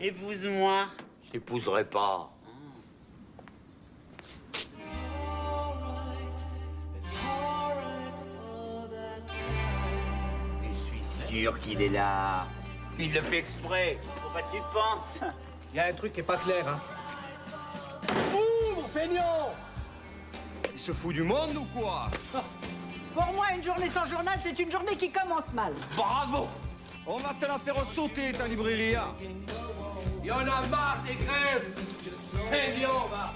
Épouse-moi. Je t'épouserai pas. Je suis sûr qu'il est là. Il le fait exprès. Pourquoi tu penses? Il y a un truc qui est pas clair, hein. Ouh, mon feignant! Il se fout du monde ou quoi? Pour moi, une journée sans journal, c'est une journée qui commence mal. Bravo! On va te la faire sauter, ta librairie. Il y en a marre des grèves! Feignant, va!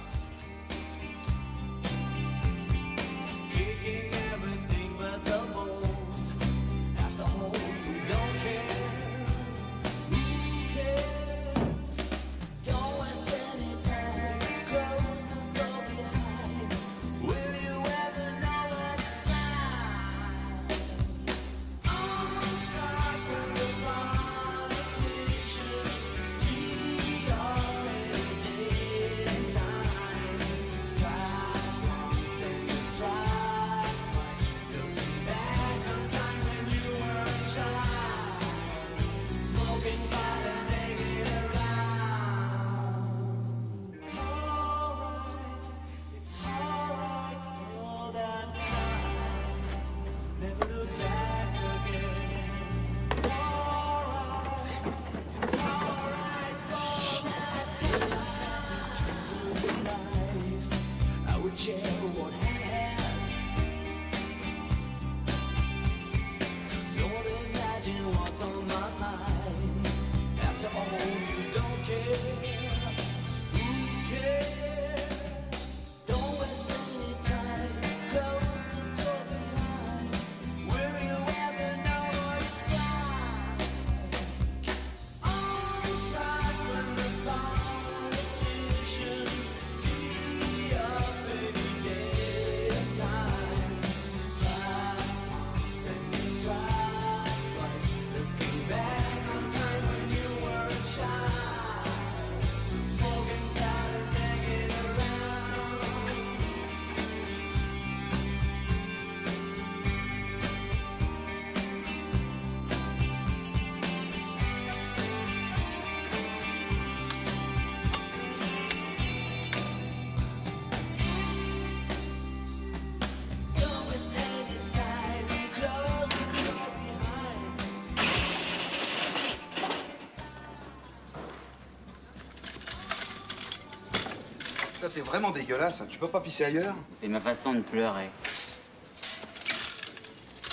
Ça, t'es vraiment dégueulasse. Tu peux pas pisser ailleurs? C'est ma façon de pleurer.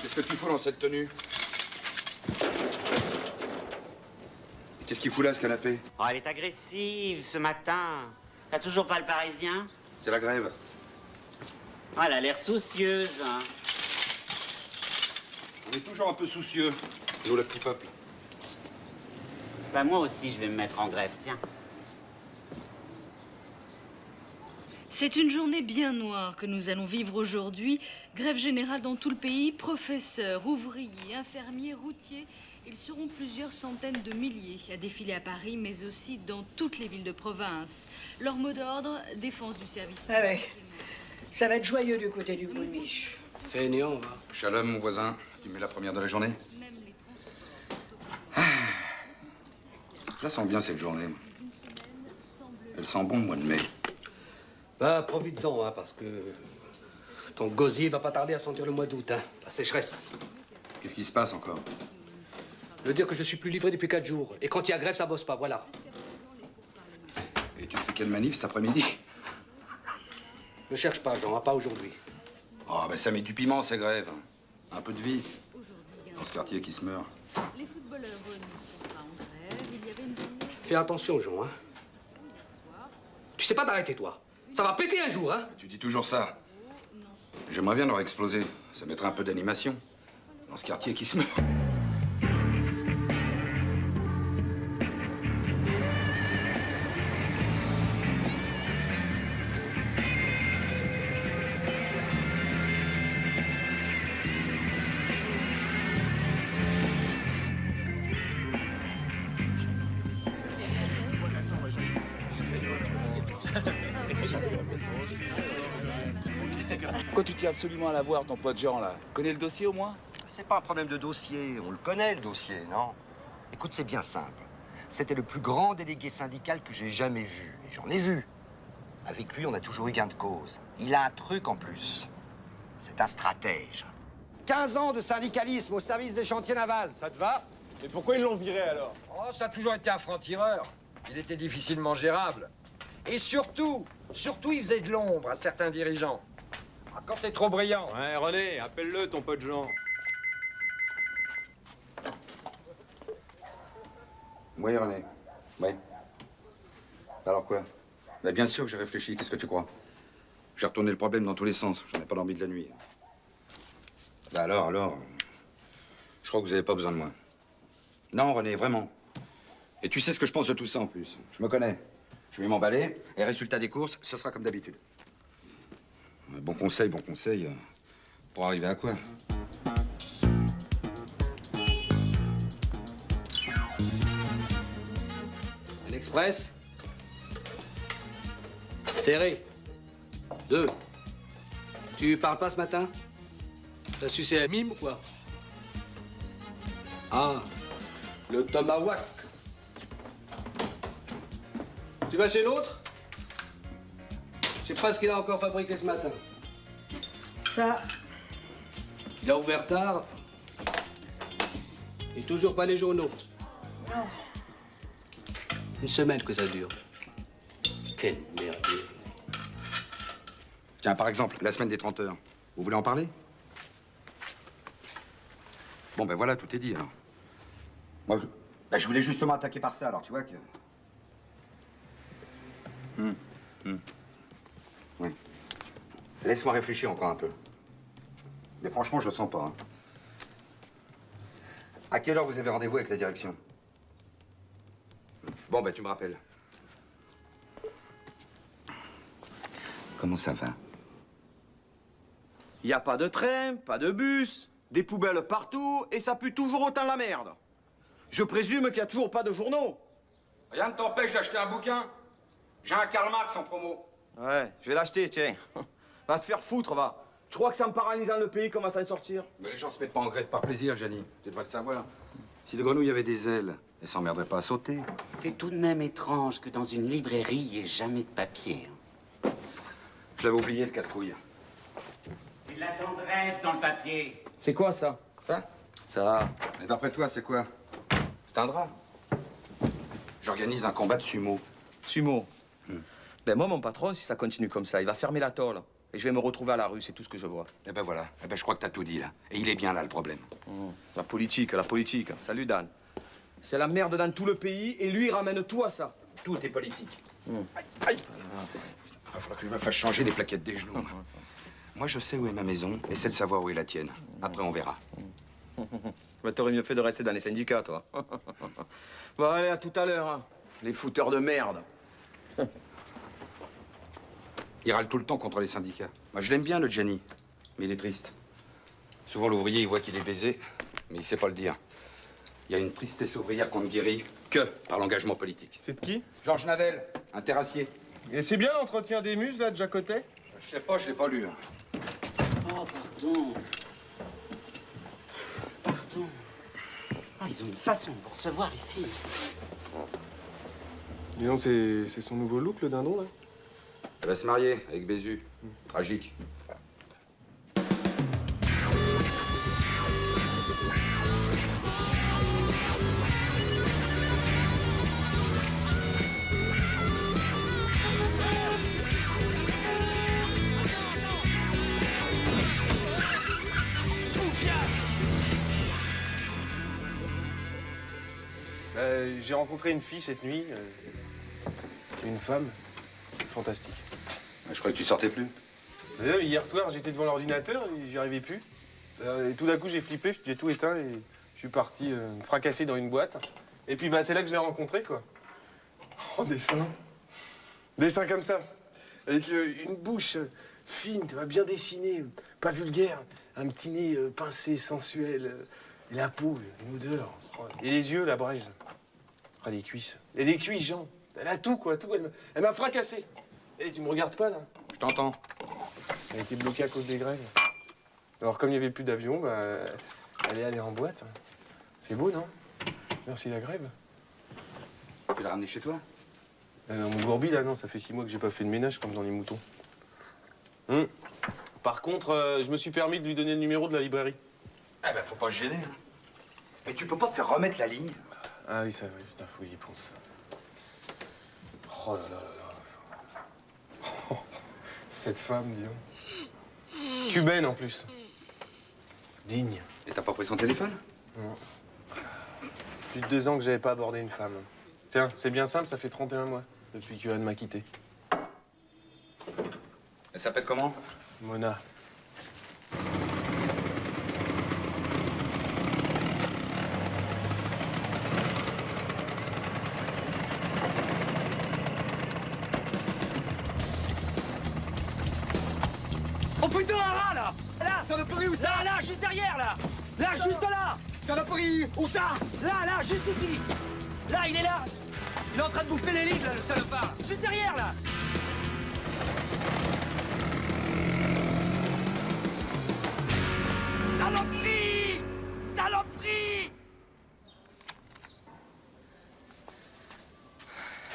Qu'est-ce que tu fous dans cette tenue? Qu'est-ce qu'il fout là, ce canapé? Oh, elle est agressive ce matin. T'as toujours pas le Parisien? C'est la grève. Oh, elle a l'air soucieuse, hein. On est toujours un peu soucieux, nous, le petit peuple. Bah, moi aussi, je vais me mettre en grève, tiens. C'est une journée bien noire que nous allons vivre aujourd'hui. Grève générale dans tout le pays. Professeurs, ouvriers, infirmiers, routiers. Ils seront plusieurs centaines de milliers à défiler à Paris, mais aussi dans toutes les villes de province. Leur mot d'ordre, défense du service public. Ah ouais. Ça va être joyeux du côté du Boulmiche. Feignant, va. Shalom, mon voisin. Il met la première de la journée. Même les transports. Je la sens bien, cette journée. Elle sent bon, le mois de mai. Bah, profites-en, hein, parce que ton gosier va pas tarder à sentir le mois d'août, hein. La sécheresse. Qu'est-ce qui se passe encore? Je veux dire que je suis plus livré depuis 4 jours. Et quand il y a grève, ça bosse pas, voilà. Et tu fais quelle manif cet après-midi? Ne cherche pas, Jean, hein, pas aujourd'hui. Oh, ben ça met du piment, ces grèves. Un peu de vie. Dans ce quartier qui se meurt. Les footballeurs ne sont pas en grève. Il y avait une journée... Fais attention, Jean, hein. Tu sais pas t'arrêter, toi. Ça va péter un jour, hein. Tu dis toujours ça. J'aimerais bien leur exploser. Ça mettrait un peu d'animation. Dans ce quartier qui se meurt. Pourquoi tu tiens absolument à la voir, ton pote Jean, là? Connais le dossier, au moins? C'est pas un problème de dossier. On le connaît, le dossier, non? Écoute, c'est bien simple. C'était le plus grand délégué syndical que j'ai jamais vu. Et j'en ai vu. Avec lui, on a toujours eu gain de cause. Il a un truc en plus. C'est un stratège. 15 ans de syndicalisme au service des chantiers navals, ça te va? Et pourquoi ils l'ont viré alors? Oh, ça a toujours été un franc-tireur. Il était difficilement gérable. Et surtout, il faisait de l'ombre à certains dirigeants. Ah, quand t'es trop brillant. Ouais, René, appelle-le, ton pote Jean. Oui, René. Oui. Alors quoi? Bah, bien sûr que j'ai réfléchi, qu'est-ce que tu crois? J'ai retourné le problème dans tous les sens, j'en ai pas dormi de la nuit. Bah alors, je crois que vous avez pas besoin de moi. Non, René, vraiment. Et tu sais ce que je pense de tout ça en plus. Je me connais. Je vais m'emballer, et résultat des courses, ce sera comme d'habitude. Bon conseil, pour arriver à quoi? Un express. Serré. 2. Tu parles pas ce matin? T'as sucé à mime ou quoi? Ah, le tomahawk. Tu vas chez l'autre? Je sais pas ce qu'il a encore fabriqué ce matin. Ça, Il a ouvert tard. Et toujours pas les journaux. non. Une semaine que ça dure. Quelle merde. Tiens, par exemple, la semaine des 30 heures. Vous voulez en parler? Bon, ben voilà, tout est dit, alors. Moi, je voulais justement attaquer par ça, alors tu vois que... Oui. Laisse-moi réfléchir encore un peu. Mais franchement, je le sens pas. Hein. À quelle heure vous avez rendez-vous avec la direction? Bon, ben tu me rappelles. Comment ça va? Y a pas de train, pas de bus, des poubelles partout, et ça pue toujours autant la merde. Je présume qu'il y a toujours pas de journaux. Rien ne t'empêche d'acheter un bouquin. J'ai un Karl Marx en promo. Ouais, je vais l'acheter, tiens. Va te faire foutre, va. Tu crois que c'est en paralysant le pays qu'on va s'en sortir? Mais les gens se mettent pas en grève par plaisir, Gianni. Tu devrais le savoir. Si les grenouilles avaient des ailes, elles s'emmerderaient pas à sauter. C'est tout de même étrange que dans une librairie, il n'y ait jamais de papier. Je l'avais oublié, le casse-couille. C'est de la tendresse dans le papier. C'est quoi, ça? Ça? Ça. Et d'après toi, c'est quoi? C'est un drap. J'organise un combat de sumo. Sumo. Ben moi, mon patron, si ça continue comme ça, il va fermer la tôle. Et je vais me retrouver à la rue, c'est tout ce que je vois. Eh ben voilà. Eh ben je crois que t'as tout dit, là. Et il est bien là, le problème. La politique. Salut, Dan. C'est la merde dans tout le pays, et lui, il ramène tout à ça. Tout est politique. Aïe, aïe. Il va falloir que je me fasse changer les plaquettes des genoux. Moi, je sais où est ma maison, essaie de savoir où est la tienne. Après, on verra. Bah, t'aurais mieux fait de rester dans les syndicats, toi. Bon, allez, à tout à l'heure, hein. Les fouteurs de merde. Il râle tout le temps contre les syndicats. Moi, je l'aime bien, le Gianni. Mais il est triste. Souvent, l'ouvrier, il voit qu'il est baisé, mais il sait pas le dire. Il y a une tristesse ouvrière qu'on ne guérit que par l'engagement politique. C'est de qui? Georges Navel, un terrassier. Et c'est bien l'entretien des muses, là, de Jacotet? Je sais pas, je l'ai pas lu. Hein. Oh, pardon. Pardon. Ah, ils ont une façon de vous recevoir ici. Dis donc, c'est son nouveau look, le dindon, là? Elle va se marier avec Bézu. Tragique. J'ai rencontré une fille cette nuit. Une femme. Fantastique. Je croyais que tu sortais plus. D'ailleurs, hier soir, j'étais devant l'ordinateur et j'y arrivais plus. Et tout d'un coup, j'ai flippé, j'ai tout éteint et je suis parti me fracasser dans une boîte. Et puis, bah, c'est là que je l'ai rencontrée, quoi. En dessin. Dessin comme ça. Avec une bouche fine, tu vois, bien dessinée, pas vulgaire. Un petit nez pincé, sensuel. Et la peau, une odeur. Et les yeux, la braise. Ah, les cuisses. Et les cuisses, Jean. Elle a tout, quoi, tout. Elle m'a fracassé. Et tu me regardes pas, là? Je t'entends. Elle a été bloquée à cause des grèves. Alors, comme il n'y avait plus d'avion, bah, elle est allée en boîte. C'est beau, non? Merci la grève. l'as ramené chez toi? Mon gourbi, là, non, ça fait 6 mois que j'ai pas fait de ménage comme dans les moutons. Par contre, je me suis permis de lui donner le numéro de la librairie. Ah ben, faut pas se gêner. Hein. Mais tu peux pas te faire remettre la ligne? Ah oui, ça, oui, putain, faut y penser. Oh là là là là. Oh, cette femme, dis donc. Cubaine, en plus. Digne. Et t'as pas pris son téléphone? Non. Plus de 2 ans que j'avais pas abordé une femme. Tiens, c'est bien simple, ça fait 31 mois depuis que Anne m'a quitté. Elle s'appelle comment? Mona. Oh putain, un rat là! Là! Saloperie où ça? Là, juste derrière là! Là, juste là! Saloperie! Où ça? Là, juste ici! Là, il est là! Il est en train de bouffer les livres là, le salopard! Juste derrière là! Saloperie! Saloperie!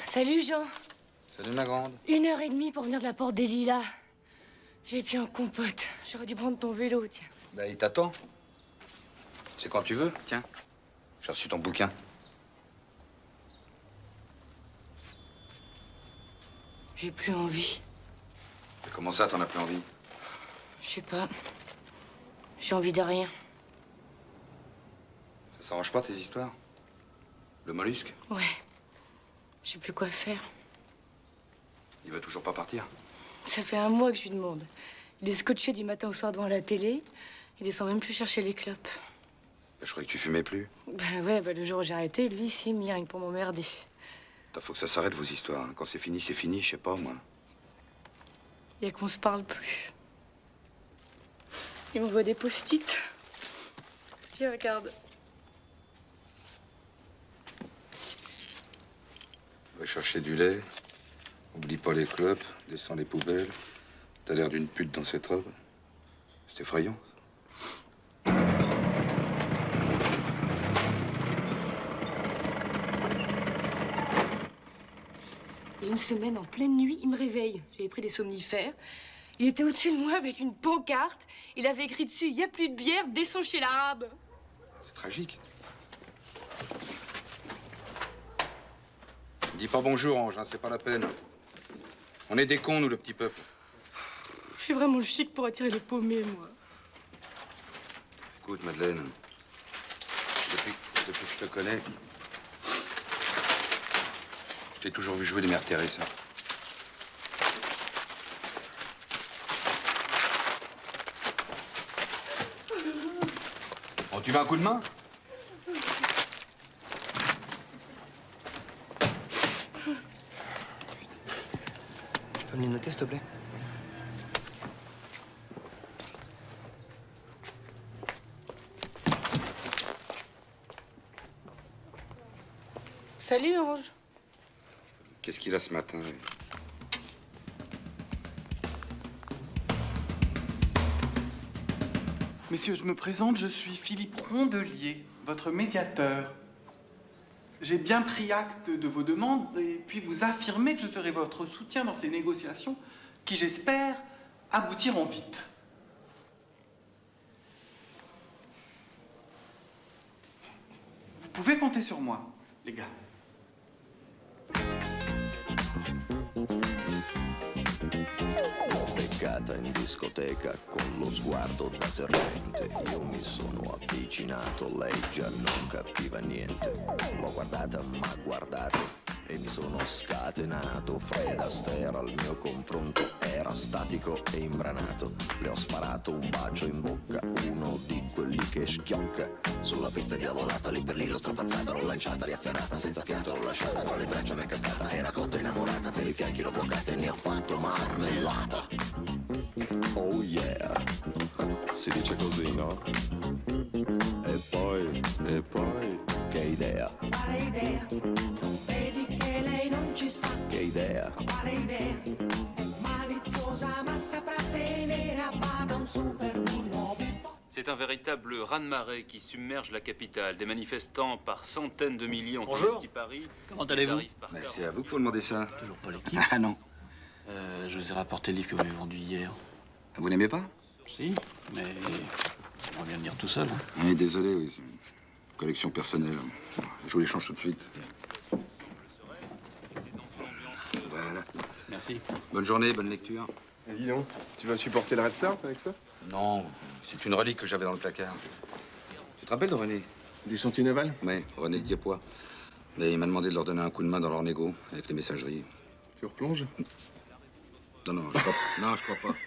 Salut Jean. Salut ma grande. 1h30 pour venir de la porte des Lilas. J'ai pris un compote. J'aurais dû prendre ton vélo, tiens. Bah, il t'attend. C'est quand tu veux, tiens. J'ai reçu ton bouquin. J'ai plus envie. Mais comment ça, t'en as plus envie? Je sais pas. J'ai envie de rien. Ça s'arrange pas, tes histoires? Le mollusque? Ouais. Je sais plus quoi faire. Il va toujours pas partir? Ça fait 1 mois que je lui demande. Il est scotché du matin au soir devant la télé. Il descend même plus chercher les clopes. Je croyais que tu fumais plus. Ouais, le jour où j'ai arrêté, lui, il s'est mis rien que pour m'emmerder. Faut que ça s'arrête, vos histoires. Hein. Quand c'est fini, je sais pas, moi. Il y a qu'on se parle plus. Il m'envoie des post-it. J'y regarde. Va chercher du lait. Oublie pas les clopes. Descends les poubelles. T'as l'air d'une pute dans cette robe. C'est effrayant. Il y a une semaine, en pleine nuit, il me réveille. J'avais pris des somnifères. Il était au-dessus de moi avec une pancarte. Il avait écrit dessus « Il n'y a plus de bière, descends chez l'arabe ». C'est tragique. Dis pas bonjour, Ange, hein, c'est pas la peine. On est des cons, nous, le petit peuple. Je suis vraiment chic pour attirer les paumés, moi. Écoute, Madeleine, depuis que je te connais, je t'ai toujours vu jouer les Mères Teresa. Bon, tu veux un coup de main? Tu peux me les noter, s'il te plaît? Salut, Ange. Qu'est-ce qu'il a ce matin? Lui? Messieurs, je me présente, je suis Philippe Rondelier, votre médiateur. J'ai bien pris acte de vos demandes et puis vous affirmer que je serai votre soutien dans ces négociations qui, j'espère, aboutiront vite. Vous pouvez compter sur moi, les gars. Beccata in discoteca con lo sguardo da serpente. Io mi sono avvicinato, lei già non capiva niente. L'ho guardata, m'ha guardato e mi sono scatenato. Fred Astaire al mio confronto era statico e imbranato. Le ho sparato un bacio in bocca, uno di quelli che schiocca. Sulla pista diavolata, lì per lì l'ho strapazzata, l'ho lanciata, riafferrata, senza fiato l'ho lasciata, tra le braccia mi è cascata, era cotta innamorata, per i fianchi l'ho bloccata e ne ho fatto marmellata. Oh yeah, si dice così, no? E poi, che idea? Quale idea? Vedi che lei non ci sta. Che idea? Quale idea? È maliziosa ma saprà tenere a bada un super di nuovo. C'est un véritable raz-de-marée qui submerge la capitale. Des manifestants par centaines de milliers ont Bonjour. investi Paris. Comment allez-vous? C'est à vous qu'il faut demander ça. Toujours pas l'équipe. Ah non. Je vous ai rapporté le livre que vous m'avez vendu hier. Vous n'aimez pas? Si, mais on vient de lire tout seul. Hein. Oui, désolé, oui. C'est une collection personnelle. Je vous l'échange tout de suite. Voilà. Merci. Bonne journée, bonne lecture. Et dis donc, tu vas supporter le Red Star avec ça? Non, c'est une relique que j'avais dans le placard. Tu te rappelles de René? Des chantiers navals? Oui, René Diepois. Mais il m'a demandé de leur donner un coup de main dans leur négo avec les messageries. Tu replonges? Non, je crois pas. Non, je crois pas.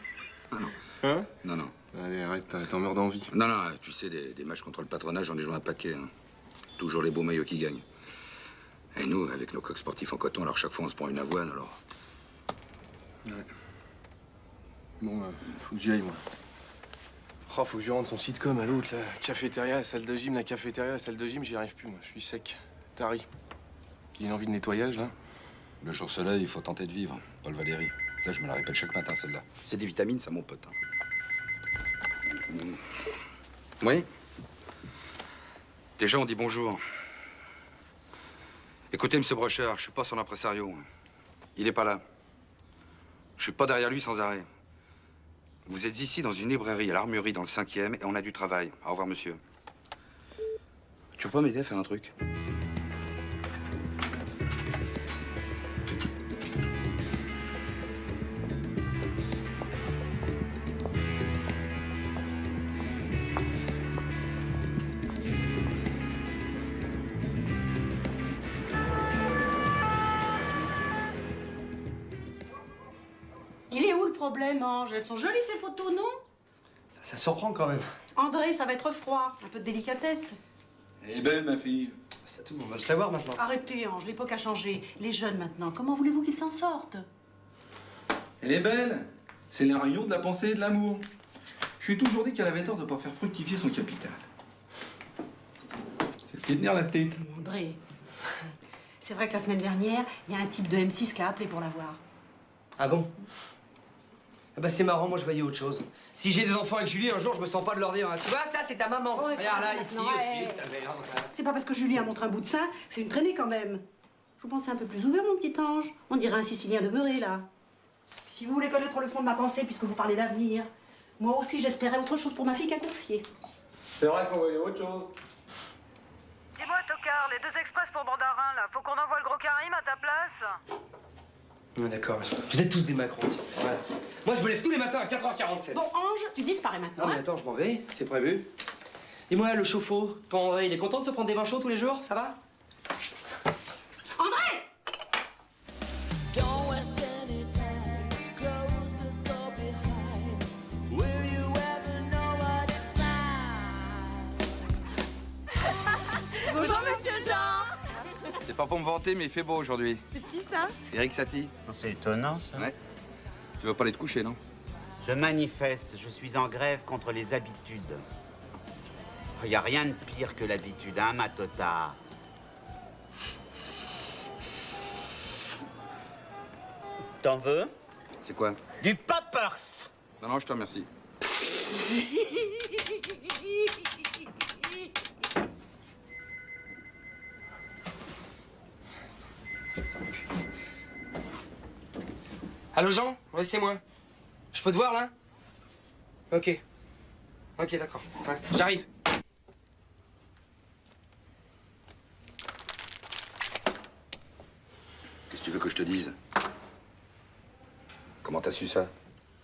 Ah, non. Hein? Non, non. Allez, arrête, t'en meurs d'envie. Non, tu sais, des matchs contre le patronage, j'en ai joué un paquet. Hein. Toujours les beaux maillots qui gagnent. Et nous, avec nos coques sportifs en coton, alors chaque fois on se prend une avoine, alors. Ouais. Bon, faut que j'y aille, moi. Oh, faut que je rentre son sitcom à l'autre, là. Cafétéria, salle de gym, la cafétéria, la salle de gym, j'y arrive plus, moi. Je suis sec. Tari. Il a une envie de nettoyage, là. Le jour soleil, il faut tenter de vivre. Paul Valéry. Ça, je me la répète chaque matin, celle-là. C'est des vitamines, ça, mon pote. Oui? Déjà, on dit bonjour. Écoutez, monsieur Brochard, je suis pas son impresario. Il est pas là. Je suis pas derrière lui sans arrêt. Vous êtes ici dans une librairie à l'Armurerie dans le 5e et on a du travail. Au revoir, monsieur. Tu peux pas m'aider à faire un truc? Il est où le problème, Ange? Elles sont jolies ces photos, non? Ça surprend quand même. André, ça va être froid. Un peu de délicatesse. Elle est belle, ma fille. Ça, tout le monde va le savoir maintenant. Arrêtez, Ange, l'époque a changé. Les jeunes maintenant, comment voulez-vous qu'ils s'en sortent? Elle est belle. C'est la réunion de la pensée et de l'amour. Je suis toujours dit qu'elle avait tort de ne pas faire fructifier son capital. C'est le pied de nerf, la petite. André, c'est vrai que la semaine dernière, il y a un type de M6 qui a appelé pour la voir. Ah bon? Ah bah c'est marrant, moi je voyais autre chose. Si j'ai des enfants avec Julie, un jour je me sens pas de leur dire, hein. Tu vois, ça c'est ta maman. Ouais, Regarde là, ça, ici, maintenant, aussi, ouais. ta mère, voilà. C'est pas parce que Julie a montré un bout de sein, c'est une traînée quand même. Je vous pensais un peu plus ouvert, mon petit ange. On dirait un Sicilien demeuré, là. Puis si vous voulez connaître le fond de ma pensée, puisque vous parlez d'avenir, moi aussi j'espérais autre chose pour ma fille qu'un coursier. C'est vrai qu'on voyait autre chose. Dis-moi, Tocard, les 2 express pour Bandarin, là, faut qu'on envoie le gros Karim à ta place? Ouais, d'accord. Vous êtes tous des Macron. Ouais. Moi je me lève tous les matins à 4h47. Bon, Ange, tu disparais maintenant. Non mais attends, je m'en vais, c'est prévu. Et moi, le chauffe-eau, ton André, il est content de se prendre des bains chauds tous les jours, ça va? André! Don't waste any time. Close the door behind. Will you ever know what it's like? Bonjour, monsieur Jean. C'est pas pour me vanter, mais il fait beau aujourd'hui. C'est qui ça? Eric Satie. C'est étonnant, ça. Ouais. Tu veux pas aller te coucher, non? Je manifeste, je suis en grève contre les habitudes. Il n'y a rien de pire que l'habitude, hein, ma Tota? T'en veux? C'est quoi? Du poppers! Non, je te remercie. Allô Jean? Oui, c'est moi. Je peux te voir là? Ok. Ok, d'accord. Ouais, j'arrive. Qu'est-ce que tu veux que je te dise? Comment t'as su ça?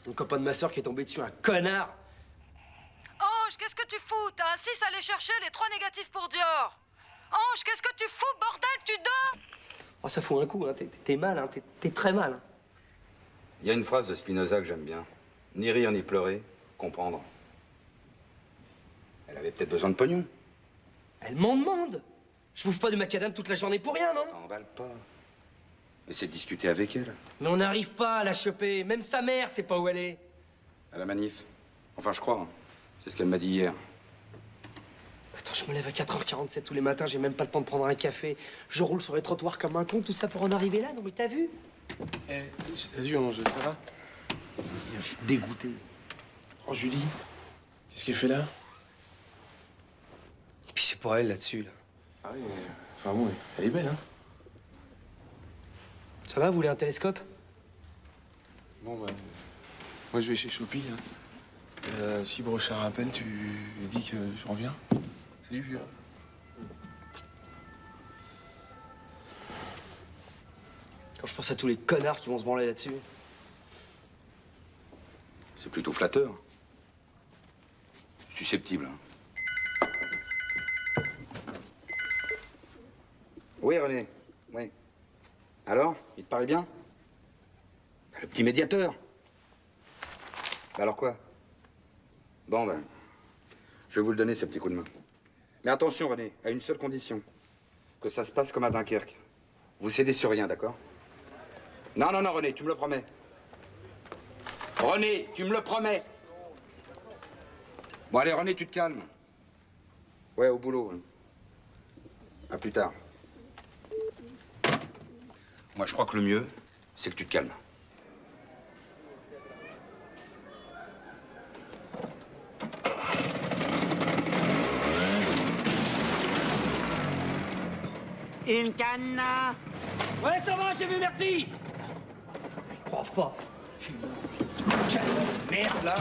Un copain de ma soeur qui est tombé dessus, un connard. Ange, qu'est-ce que tu fous? T'as un 6 à aller chercher, les 3 négatifs pour Dior. Ange, qu'est-ce que tu fous, bordel? Tu dors? Oh, ça fout un coup, hein. T'es mal, hein. T'es très mal. Hein. Il y a une phrase de Spinoza que j'aime bien. Ni rire ni pleurer, comprendre. Elle avait peut-être besoin de pognon. Elle m'en demande. Je bouffe pas de macadam toute la journée pour rien, non? T'emballes pas. Essaie de discuter avec elle. Mais on n'arrive pas à la choper. Même sa mère sait pas où elle est. À la manif. Enfin, je crois. Hein. C'est ce qu'elle m'a dit hier. Attends, je me lève à 4h47 tous les matins, j'ai même pas le temps de prendre un café. Je roule sur les trottoirs comme un con, tout ça pour en arriver là. Non mais t'as vu? T'as vu, Ange, ça va? Je suis dégoûté. Oh, Julie, qu'est-ce qu'elle fait là? Puis c'est pour elle là-dessus, là. Ah oui, enfin bon, elle est belle, hein. Ça va, vous voulez un télescope? Bon, bah. Moi, je vais chez Chopi, hein. Si Brochard appelle, tu lui dis que je reviens. Salut, vieux. Quand je pense à tous les connards qui vont se branler là-dessus. C'est plutôt flatteur. Susceptible. Hein. Oui, René. Oui. Alors, il te paraît bien? Bah, le petit médiateur. Bah alors quoi? Bon, ben, je vais vous le donner, ce petit coup de main. Mais attention, René, à une seule condition. Que ça se passe comme à Dunkerque. Vous cédez sur rien, d'accord? Non, non, non, René, tu me le promets. René, tu me le promets. Bon, allez, René, tu te calmes. Ouais, au boulot. À plus tard. Moi, je crois que le mieux, c'est que tu te calmes. Une canne. Ouais, ça va, j'ai vu, merci. Je crois pas. Merde, là.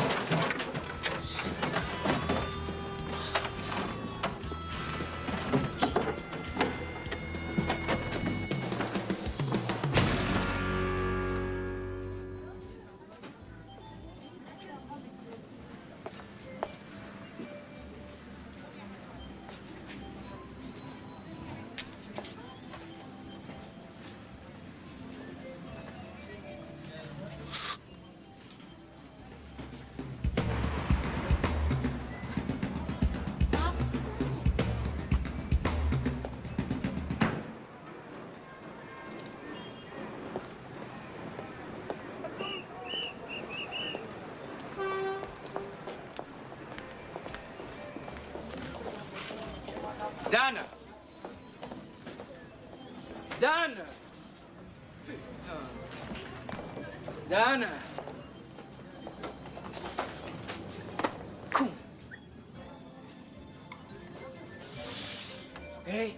Dan! Dan! Putain. Dan! Con! Hey!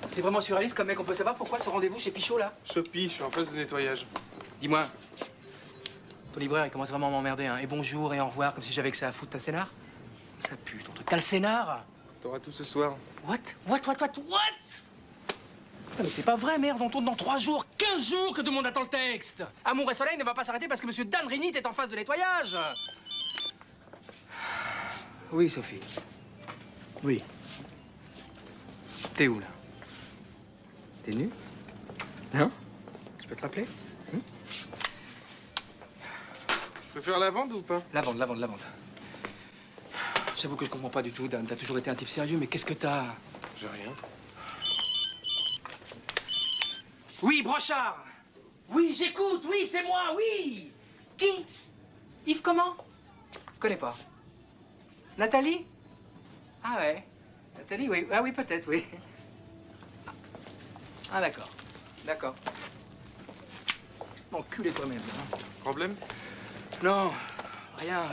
C'était vraiment surréaliste comme mec, on peut savoir pourquoi ce rendez-vous chez Pichot, là? Chopi, je suis en phase de nettoyage. Dis-moi, ton libraire, il commence vraiment à m'emmerder, hein. Et bonjour et au revoir, comme si j'avais que ça à foutre, ta scénar? Ça pue, ton truc. T'as le scénar? T'auras tout ce soir. What? What? Ah, mais c'est pas vrai, merde, on tourne dans 3 jours, 15 jours que tout le monde attend le texte. Amour et Soleil ne va pas s'arrêter parce que monsieur Dan Rinit est en phase de nettoyage. Oui, Sophie. Oui. T'es où, là? T'es nu? Non? Je peux te rappeler? Je peux faire la vente ou pas? La vente. J'avoue que je comprends pas du tout, Dan. T'as toujours été un type sérieux, mais qu'est-ce que t'as? J'ai rien. Oui, Brochard! Oui, j'écoute, oui, c'est moi, oui! Qui? Yves comment? Je connais pas. Nathalie? Ah ouais. Nathalie, oui. Ah oui, peut-être, oui. Ah d'accord. D'accord. Enculé toi-même. Hein. Problème? Non. Rien.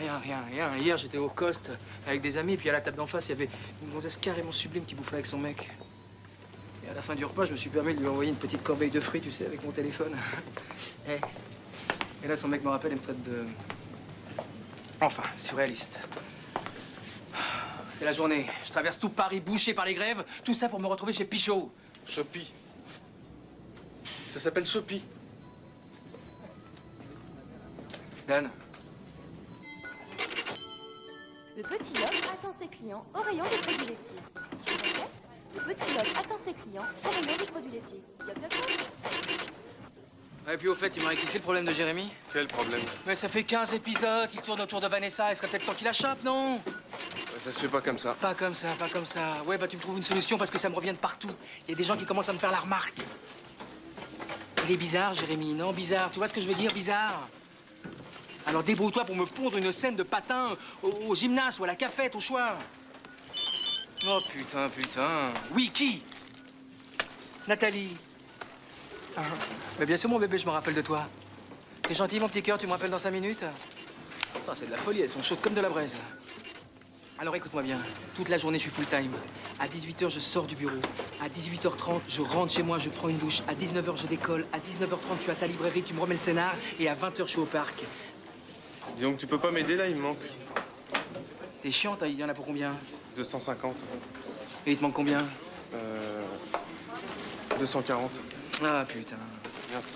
Hier, j'étais au Coste avec des amis, puis à la table d'en face, il y avait une gonzesse carrément sublime qui bouffait avec son mec. Et à la fin du repas, je me suis permis de lui envoyer une petite corbeille de fruits, tu sais, avec mon téléphone. Et là, son mec me rappelle et me traite de... Enfin, surréaliste. C'est la journée. Je traverse tout Paris bouché par les grèves, tout ça pour me retrouver chez Pichot. Chopi. Ça s'appelle Chopi. Dan. Le petit homme attend ses clients au rayon des produits laitiers. Je répète, le petit homme attend ses clients au rayon des produits laitiers. Y a pas de problème. Et puis au fait, il m'a rectifié le problème de Jérémy. Quel problème? Mais ça fait 15 épisodes qu'il tourne autour de Vanessa. Il serait peut-être temps qu'il la chope, non? Ça se fait pas comme ça. Pas comme ça. Ouais, bah tu me trouves une solution parce que ça me revient de partout. Il y a des gens qui commencent à me faire la remarque. Il est bizarre, Jérémy, non? Bizarre. Tu vois ce que je veux dire? Bizarre. Alors débrouille-toi pour me pondre une scène de patin au gymnase ou à la cafette, au choix. Oh putain. Oui, qui? Nathalie. Ah, mais bien sûr, mon bébé, je me rappelle de toi. T'es gentil, mon petit cœur, tu me rappelles dans 5 minutes? Oh, c'est de la folie, elles sont chaudes comme de la braise. Alors écoute-moi bien, toute la journée je suis full time. À 18h je sors du bureau. À 18h30 je rentre chez moi, je prends une douche. À 19h je décolle. À 19h30 je suis à ta librairie, tu me remets le scénar. Et à 20h je suis au parc. Dis donc, tu peux pas m'aider là, il me manque. T'es chiant, il y en a pour combien? 250. Et il te manque combien? 240. Ah putain. Merci.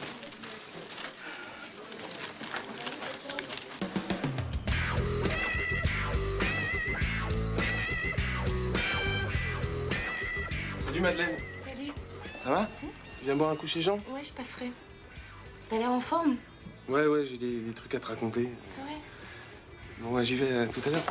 Salut Madeleine. Salut. Ça va? Tu viens boire un coup chez Jean? Ouais, je passerai. T'as l'air en forme? Ouais, j'ai des trucs à te raconter. Ouais. Bon, ouais, j'y vais tout à l'heure.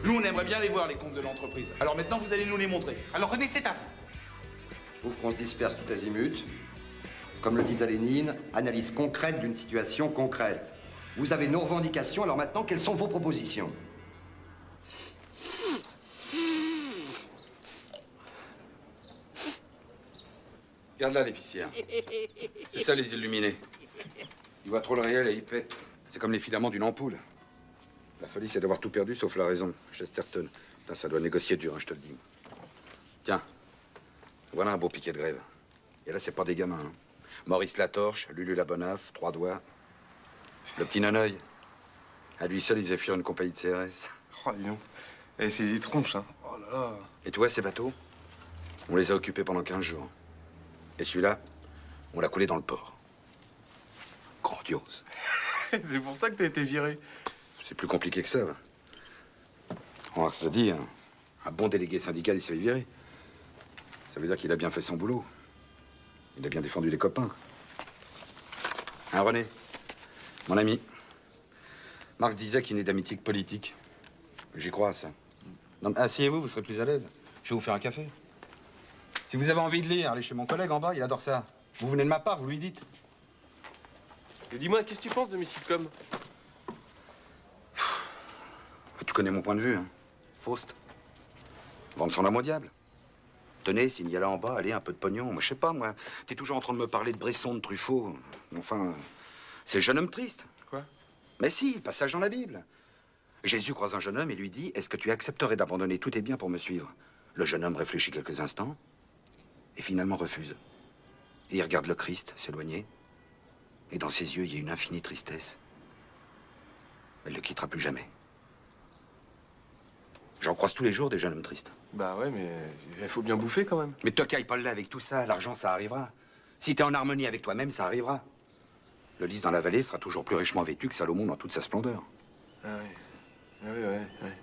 Nous, on aimerait bien les voir, les comptes de l'entreprise. Alors maintenant, vous allez nous les montrer. Alors René, c'est à vous. Je trouve qu'on se disperse tout azimut. Comme le disait Lénine, analyse concrète d'une situation concrète. Vous avez nos revendications, alors maintenant, quelles sont vos propositions? Regarde là, l'épicière. C'est ça, les illuminés. Il voit trop le réel et il pète. C'est comme les filaments d'une ampoule. La folie, c'est d'avoir tout perdu sauf la raison. Chesterton. Putain, ça doit négocier dur, hein, je te le dis. Tiens, voilà un beau piquet de grève. Et là, c'est pas des gamins. Hein. Maurice Latorche, Lulu la Bonaffe, Trois Doigts. Le petit Naneuil. À lui seul, il faisait fuir une compagnie de CRS. Oh, dis donc. Et c'est des tronches, hein. Oh là là. Et tu vois, ces bateaux, on les a occupés pendant 15 jours. Et celui-là, on l'a coulé dans le port. Grandiose. C'est pour ça que t'as été viré. C'est plus compliqué que ça. Va. On va se le dire. Un bon délégué syndical, il se fait virer. Ça veut dire qu'il a bien fait son boulot. Il a bien défendu les copains. Hein, René? Mon ami. Marx disait qu'il n'est d'amitié que politique. J'y crois à ça. Non, mais asseyez-vous, vous serez plus à l'aise. Je vais vous faire un café. Si vous avez envie de lire, allez chez mon collègue en bas, il adore ça. Vous venez de ma part, vous lui dites. Et dis-moi, qu'est-ce que tu penses de mes sitcoms? Tu connais mon point de vue, hein. Faust. Vendre son âme au diable. Tenez, s'il y a là en bas, allez, un peu de pognon. Moi, je sais pas, moi. T'es toujours en train de me parler de Bresson, de Truffaut. Enfin, c'est le jeune homme triste. Quoi? Mais si, le passage dans la Bible. Jésus croise un jeune homme et lui dit, est-ce que tu accepterais d'abandonner tous tes biens pour me suivre? Le jeune homme réfléchit quelques instants et finalement refuse. Et il regarde le Christ s'éloigner. Et dans ses yeux, il y a une infinie tristesse. Elle ne le quittera plus jamais. J'en croise tous les jours des jeunes hommes tristes. Bah ouais, mais il faut bien bouffer quand même. Mais te caille pas là avec tout ça, l'argent ça arrivera. Si t'es en harmonie avec toi-même, ça arrivera. Le lys dans la vallée sera toujours plus richement vêtu que Salomon dans toute sa splendeur. Ah ouais. Ah ouais.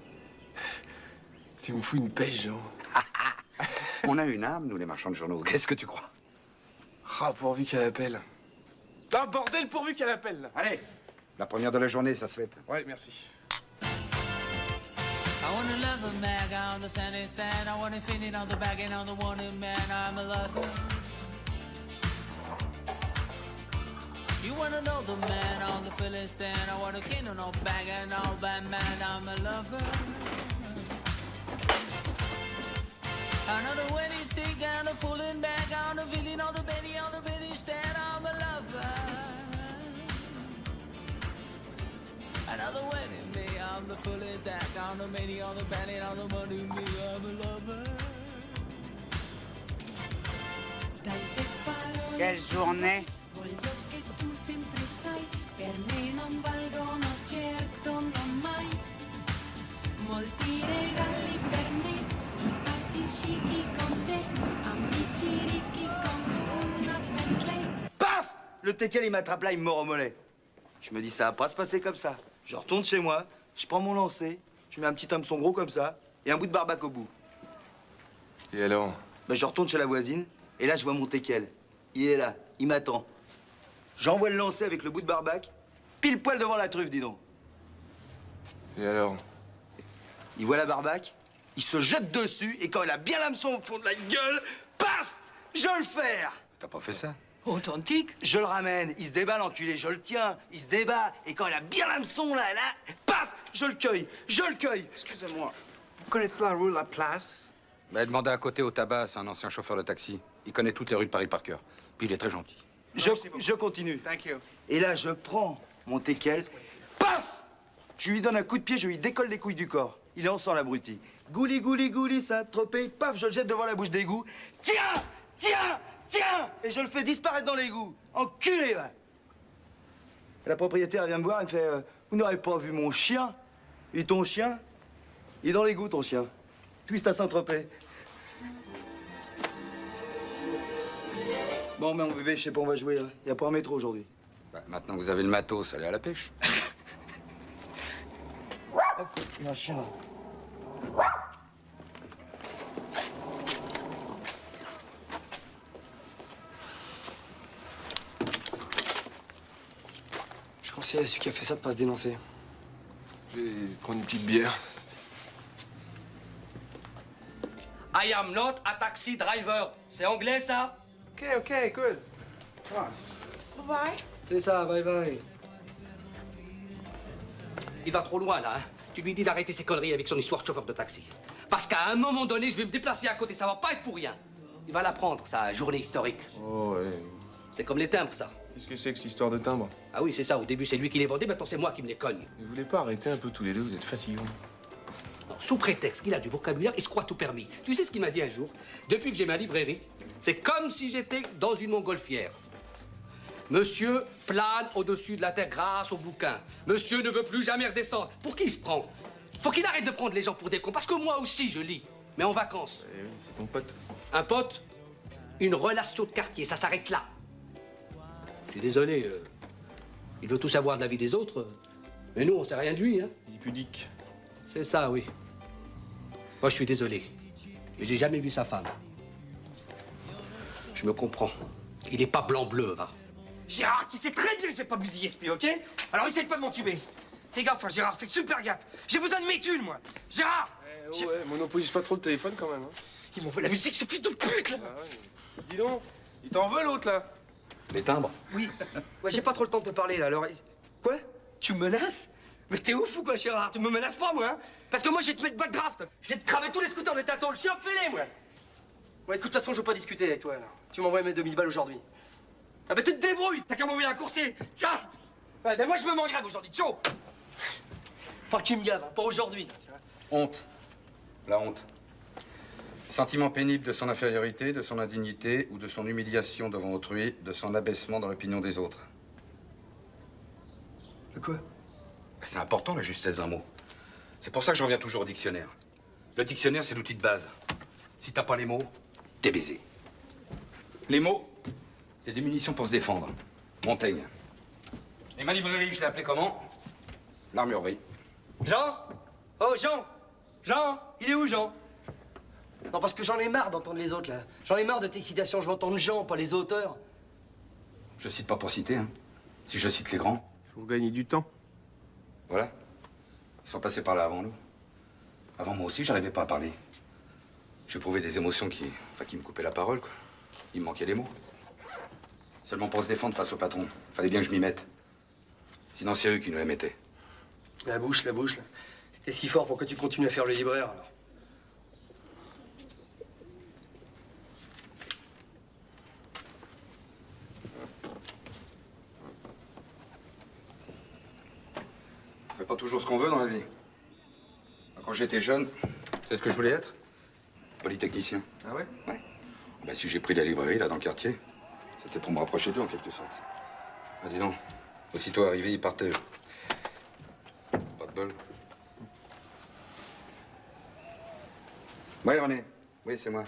Tu me fous une pêche, Jean. On a une âme, nous les marchands de journaux. Qu'est-ce que tu crois? Ah, pourvu qu'elle appelle. Ah, bordel, pourvu qu'elle appelle, là. Allez, la première de la journée, ça se fête. Ouais, merci. I wanna love a mag on the Sunday stand. I wanna fit it on the bag and on the wanted man. I'm a lover. You wanna know the man on the Philistine. I wanna king on no bag and all bad man. I'm a lover. I know the wedding stick and the fooling bag on the villain on the Betty stand. I'm a lover. Another wedding day, I'm the fully deck, on the many, on the belly, on the money, me, I'm a lover. Quelle journée? Voglio che tu sempre sai, per me non valgono certo, non mai. Molti regali per me, infatti scicchi con te, amici ricchi con una Bentley. Paf! Le teckel, il m'attrape là, il me mord au mollet. Je me dis, ça va pas se passer comme ça. Je retourne chez moi, je prends mon lancer, je mets un petit hameçon gros comme ça, et un bout de barbac au bout. Et alors? Ben, je retourne chez la voisine, et là, je vois mon teckel. Il est là, il m'attend. J'envoie le lancer avec le bout de barbac, pile poil devant la truffe, dis donc. Et alors? Il voit la barbac, il se jette dessus, et quand il a bien l'hameçon au fond de la gueule, paf! Je le ferre! T'as pas fait ça? Authentique. Je le ramène, il se débat l'enculé, je le tiens, il se débat, et quand il a bien l'hameçon là, paf! Je le cueille, je le cueille. Excusez-moi, vous connaissez la rue La Place? Bah, demandez à côté au tabac, c'est un ancien chauffeur de taxi. Il connaît toutes les rues de Paris par cœur. Puis il est très gentil. Je continue. Et là, je prends mon teckel, paf! Je lui donne un coup de pied, je lui décolle les couilles du corps. Il est en sang, l'abruti. Gouli, gouli, gouli, Saint-Tropez, paf, je le jette devant la bouche d'égout. Tiens! Tiens! Tiens! Et je le fais disparaître dans l'égout. Enculé, va! La propriétaire vient me voir, elle me fait vous n'aurez pas vu mon chien? Et ton chien? Il est dans l'égout, ton chien. Twist à Saint-Tropez. Bon, mais mon bébé, je sais pas, on va jouer. Il n'y a pas un métro aujourd'hui. Bah, maintenant que vous avez le matos, allez à la pêche. Il y a un chien là. Je conseille à celui qui a fait ça de pas se dénoncer. Je vais prendre une petite bière. I am not a taxi driver. C'est anglais, ça? Ok, good. Bye. C'est ça, bye bye. Il va trop loin, là, hein. Tu lui dis d'arrêter ses conneries avec son histoire de chauffeur de taxi. Parce qu'à un moment donné, je vais me déplacer à côté, ça va pas être pour rien. Il va l'apprendre, sa journée historique. Oh, ouais. C'est comme les timbres, ça. Qu'est-ce que c'est que cette histoire de timbre? Ah oui, c'est ça. Au début, c'est lui qui les vendait, maintenant c'est moi qui me les cogne. Vous voulez pas arrêter un peu tous les deux? Vous êtes fatigants. Non, sous prétexte qu'il a du vocabulaire, il se croit tout permis. Tu sais ce qu'il m'a dit un jour? Depuis que j'ai ma librairie, c'est comme si j'étais dans une montgolfière. Monsieur plane au-dessus de la terre grâce au bouquin. Monsieur ne veut plus jamais redescendre. Pour qui il se prend? Faut qu'il arrête de prendre les gens pour des cons, parce que moi aussi, je lis. Mais en vacances. Eh oui, c'est ton pote. Un pote, une relation de quartier, ça s'arrête là. Je suis désolé, il veut tout savoir de la vie des autres, mais nous, on sait rien de lui, hein. Il est pudique. C'est ça, oui. Moi, je suis désolé, mais j'ai jamais vu sa femme. Je me comprends. Il est pas blanc-bleu, va. Gérard, tu sais très bien que j'ai pas bousillé ce pied, ok? Alors essaye pas de m'entuber. Fais gaffe, hein, Gérard, fais super gaffe. J'ai besoin de mes thunes, moi. Gérard! Ouais, monopolise pas trop le téléphone quand même. Hein. Il m'envoie la musique, ce fils de pute, là! Ah ouais. Dis donc, il t'en veut l'autre, là? Les timbres? Oui. Ouais, j'ai pas trop le temps de te parler, là, alors... Quoi? Tu me menaces? Mais t'es ouf ou quoi, Gérard? Tu me menaces pas, moi, hein? Parce que moi, je vais te mettre backdraft. Je vais te cramer tous les scooters de Taton, le chien fêlé, moi! Ouais, écoute, de toute façon, je veux pas discuter avec toi, là. Tu m'envoies mes 2000 balles aujourd'hui. Ah bah tu te débrouilles, t'as qu'à m'envoyer un coursier. Tiens! Ouais, ben moi, je me mets en grève aujourd'hui, ciao! Pas que tu me gaves, hein, pas aujourd'hui. Honte. La honte. Sentiment pénible de son infériorité, de son indignité ou de son humiliation devant autrui, de son abaissement dans l'opinion des autres. De quoi? C'est important, la justesse d'un mot. C'est pour ça que je reviens toujours au dictionnaire. Le dictionnaire, c'est l'outil de base. Si t'as pas les mots, t'es baisé. Les mots, c'est des munitions pour se défendre. Montaigne. Et ma librairie, je l'ai appelée comment? L'armurerie. Jean? Oh, Jean! Jean? Il est où, Jean? Non, parce que j'en ai marre d'entendre les autres, là. J'en ai marre de tes citations. Je veux entendre Jean, pas les auteurs. Je cite pas pour citer, hein. Si je cite les grands. Faut gagner du temps. Voilà. Ils sont passés par là avant nous. Avant moi aussi, j'arrivais pas à parler. J'éprouvais des émotions qui me coupaient la parole, quoi. Il me manquait des mots. Seulement pour se défendre face au patron. Fallait bien que je m'y mette. Sinon, c'est eux qui nous la mettaient. La bouche, là. C'était si fort, pourquoi tu continues à faire le libraire, alors? On fait pas toujours ce qu'on veut dans la vie. Quand j'étais jeune, tu sais ce que je voulais être? Polytechnicien. Ah ouais? Ouais. Ben, si j'ai pris la librairie, là, dans le quartier, c'était pour me rapprocher d'eux, en quelque sorte. Ah, dis donc, aussitôt arrivé, ils partaient. Pas de bol. Ouais, René. Oui, c'est moi.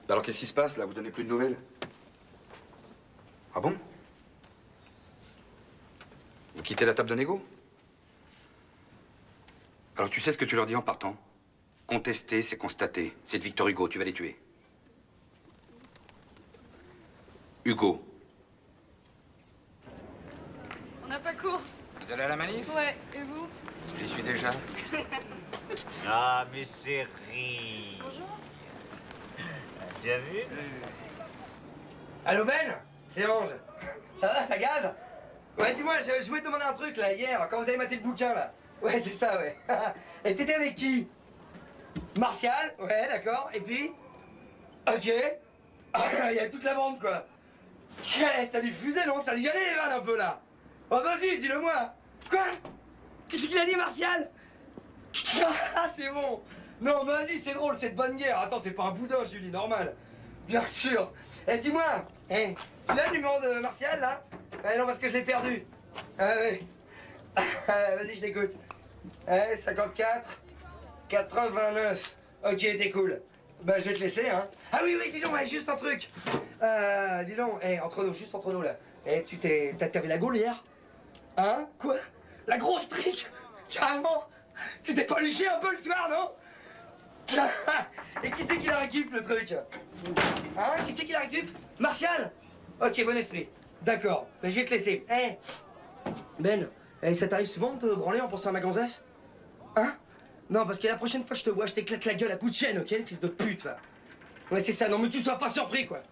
Alors, qu'est-ce qui se passe, là? Vous donnez plus de nouvelles? Ah bon? Vous quittez la table de négo? Alors, tu sais ce que tu leur dis en partant? Contester, c'est constater. C'est de Victor Hugo, tu vas les tuer. Hugo. On n'a pas cours. Vous allez à la manif? Ouais, et vous? J'y suis déjà. Ah, mais chérie. Bonjour. Tu as vu? Allô, Ben? C'est Ange. Ça va, ça gaze? Ouais, dis-moi, je voulais te demander un truc, là, hier, quand vous avez maté le bouquin, là. Ouais, c'est ça, ouais. Et t'étais avec qui? Martial, ouais, d'accord. Et puis? Ok. Ah, il y a toute la bande, quoi. Ça a dû fuser, non? Ça a dû y aller, les vannes, un peu, là. Oh, vas-y, dis-le-moi. Quoi? Qu'est-ce qu'il a dit, Martial? Ah, c'est bon. Non, vas-y, c'est drôle, c'est de bonne guerre. Attends, c'est pas un boudin, Julie, normal. Bien sûr. Eh, dis-moi, tu l'as le numéro de Martial, là? Non, parce que je l'ai perdu. Oui. Vas-y, je t'écoute. 54, 89. Ok, t'es cool. Bah, je vais te laisser, hein. Ah oui, dis donc, juste un truc. Dis donc, entre nous, juste entre nous, là. T'avais la gaule hier? Hein? Quoi? La grosse trique? Carrément? Tu t'es pas luché un peu le soir, non? Et qui c'est qui la récup, le truc? Hein? Qui c'est qui la récup? Martial? Ok, bon esprit. D'accord, je vais te laisser. Ben, ça t'arrive souvent de te branler en pensant à ma gonzesse? Hein? Non, parce que la prochaine fois que je te vois, je t'éclate la gueule à coups de chaîne, ok, fils de pute, va. Ouais, c'est ça, non mais tu sois pas surpris, quoi.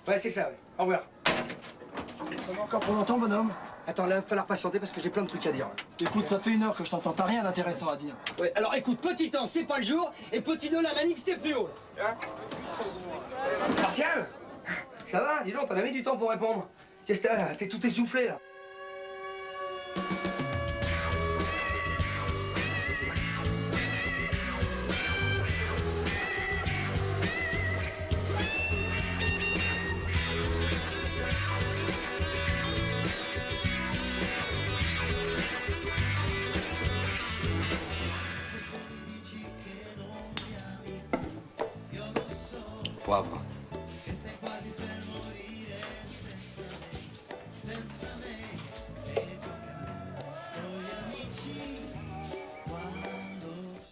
Ouais, c'est ça, ouais. Au revoir. Ça va encore pour longtemps, bonhomme? Attends, là, il va falloir patienter parce que j'ai plein de trucs à dire. Là. Écoute, ça fait 1 heure que je t'entends, t'as rien d'intéressant à dire. Ouais, alors écoute, petit 1, c'est pas le jour, et petit 2, la manif, c'est plus haut, là. Hein? Martial? Ça va? Dis donc, t'en as mis du temps pour répondre. Qu'est-ce que t'as, là? T'es tout essoufflé, là. Poivre.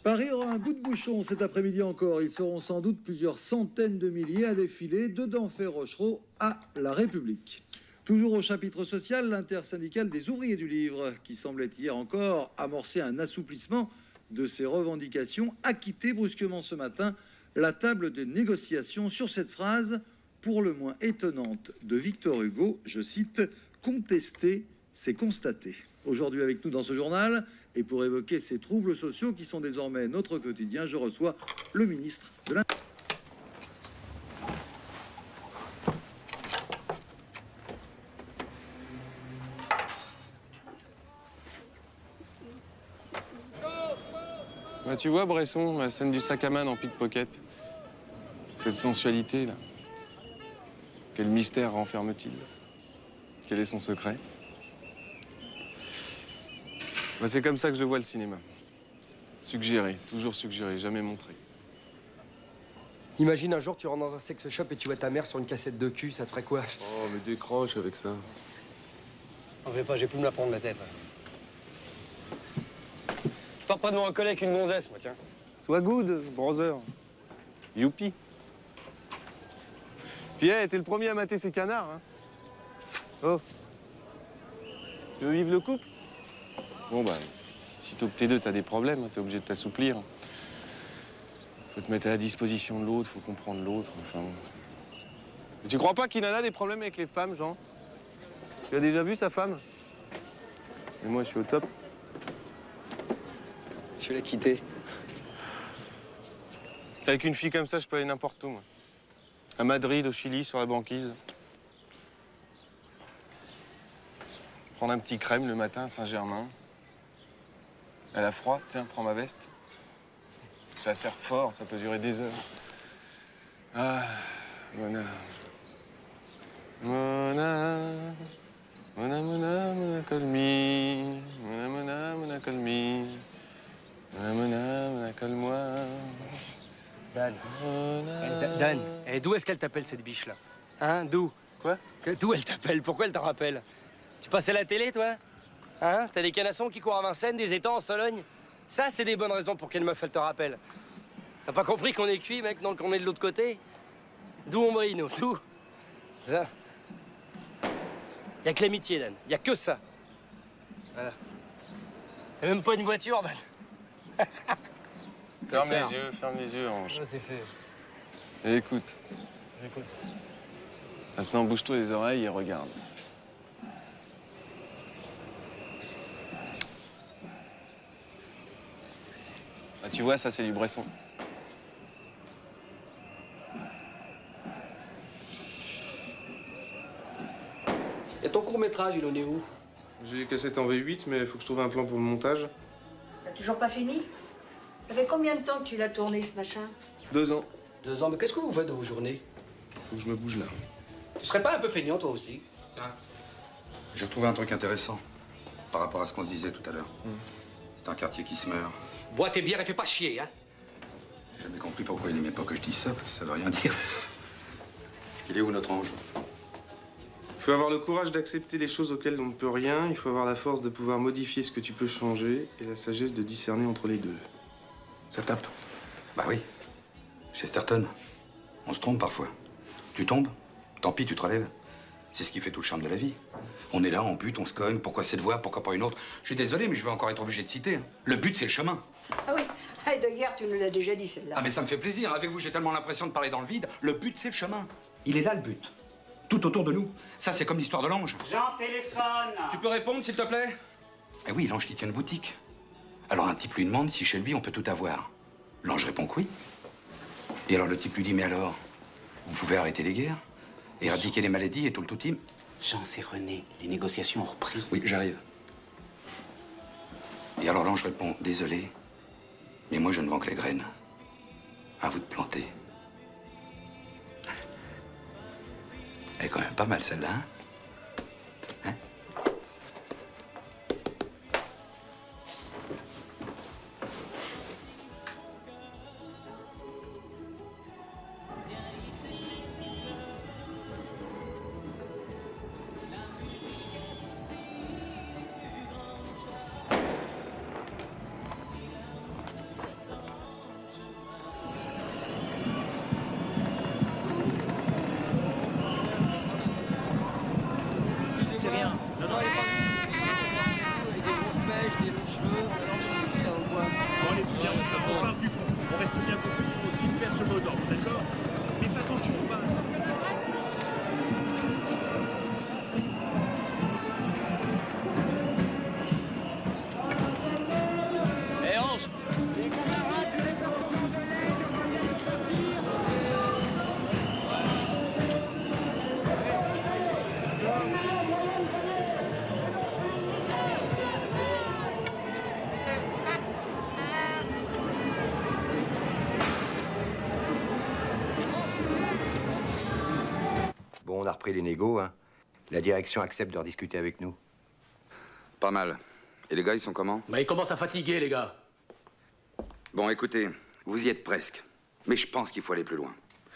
Paris aura un coup de bouchon cet après-midi encore. Ils seront sans doute plusieurs centaines de milliers à défiler de Denfert-Rochereau à La République. Toujours au chapitre social, l'intersyndicale des ouvriers du livre, qui semblait hier encore amorcer un assouplissement de ses revendications, a quitté brusquement ce matin la table de négociation sur cette phrase pour le moins étonnante de Victor Hugo, je cite, « Contester, c'est constater ». Aujourd'hui avec nous dans ce journal, et pour évoquer ces troubles sociaux qui sont désormais notre quotidien, je reçois le ministre de l'Intérieur. Bah, tu vois, Bresson, la scène du sac à main en pickpocket. Cette sensualité, là. Quel mystère renferme-t-il? Quel est son secret? Bah, c'est comme ça que je vois le cinéma. Suggéré, toujours suggéré, jamais montré. Imagine un jour, tu rentres dans un sex shop et tu vois ta mère sur une cassette de cul, ça te ferait quoi? Oh, mais décroche avec ça. En fait pas, j'ai plus me la prendre la tête. Je pars pas devant un collègue avec une gonzesse, moi, tiens. Sois good, brother. Youpi. Puis, t'es le premier à mater ces canards, hein. Oh. Tu veux vivre le couple? Bon, bah, sitôt que t'es deux, t'as des problèmes, t'es obligé de t'assouplir. Faut te mettre à la disposition de l'autre, faut comprendre l'autre, enfin bon. Et tu crois pas qu'il en a des problèmes avec les femmes, Jean? Tu as déjà vu sa femme? Et moi, je suis au top. Je vais la quitter. Avec une fille comme ça, je peux aller n'importe où, moi. À Madrid, au Chili, sur la banquise. Prendre un petit crème le matin à Saint-Germain. Elle a froid, tiens, prends ma veste. Ça serre fort, ça peut durer des heures. Ah, Mona. Mona. Mona, Mona, Mona, call me. Mona, Mona, Mona, call me. Mona, Mona, Mona, call-moi. Dan. Dan, d'où est-ce qu'elle t'appelle, cette biche-là? Hein, d'où? Quoi? D'où elle t'appelle? Pourquoi elle t'en rappelle? Tu passes à la télé, toi? Hein? T'as des canassons qui courent à Vincennes, des étangs en Sologne? Ça, c'est des bonnes raisons pour qu'une meuf, elle te rappelle. T'as pas compris qu'on est cuit, mec, donc qu'on est de l'autre côté? D'où on brille, nous, d'où? Ça. Y a que l'amitié, Dan. Y a que ça. Voilà. Y'a même pas une voiture, Dan. Ferme les yeux, Ange. Ouais, c'est fait. Et écoute. J'écoute. Maintenant, bouge-toi les oreilles et regarde. Ah, tu vois, ça, c'est du Bresson. Et ton court-métrage, il en est où? J'ai les cassettes en V8, mais il faut que je trouve un plan pour le montage. T'as toujours pas fini? Ça fait combien de temps que tu l'as tourné, ce machin? 2 ans. 2 ans, mais qu'est-ce que vous faites de vos journées? Faut que je me bouge là. Tu serais pas un peu feignant, toi aussi? J'ai retrouvé un truc intéressant par rapport à ce qu'on se disait tout à l'heure. C'est un quartier qui se meurt. Bois tes bières et fais pas chier, hein? J'ai jamais compris pourquoi il aimait pas que je dise ça, parce que ça veut rien dire. Il est où notre ange? Il faut avoir le courage d'accepter les choses auxquelles on ne peut rien, il faut avoir la force de pouvoir modifier ce que tu peux changer et la sagesse de discerner entre les deux. Ça tape. Bah oui. Chesterton. On se trompe parfois. Tu tombes, tant pis, tu te relèves. C'est ce qui fait tout le charme de la vie. On est là, on bute, on se cogne, pourquoi cette voie, pourquoi pas une autre? Je suis désolé, mais je vais encore être obligé de citer. Le but, c'est le chemin. Ah oui, Heidegger, tu nous l'as déjà dit, celle-là. Ah mais ça me fait plaisir. Avec vous, j'ai tellement l'impression de parler dans le vide. Le but, c'est le chemin. Il est là, le but. Tout autour de nous. Ça, c'est comme l'histoire de l'ange. Jean téléphone. Tu peux répondre, s'il te plaît? Eh oui, l'ange qui tient une boutique. Alors un type lui demande si chez lui, on peut tout avoir. L'ange répond que oui. Et alors le type lui dit, mais alors, vous pouvez arrêter les guerres, éradiquer les maladies et tout le tout-team? Jean, c'est René. Les négociations ont repris. Oui, j'arrive. Et alors l'ange répond, désolé, mais moi je ne vends que les graines. À vous de planter. Elle est quand même pas mal celle-là, hein? Hein? C'est rien. Non, non, elle est pas... Des grosses pêches, des longs cheveux, on là au bois. Bon, allez, bien, on part du fond. On reste bien compris, on disperse le mot d'ordre, d'accord? Mais fais attention, on va... Hé, Ange! Les camarades, tu les Bon, on a repris les négos, hein. La direction accepte de rediscuter avec nous. Pas mal. Et les gars, ils sont comment? Bah, ils commencent à fatiguer, les gars. Bon, écoutez, vous y êtes presque. Mais je pense qu'il faut aller plus loin.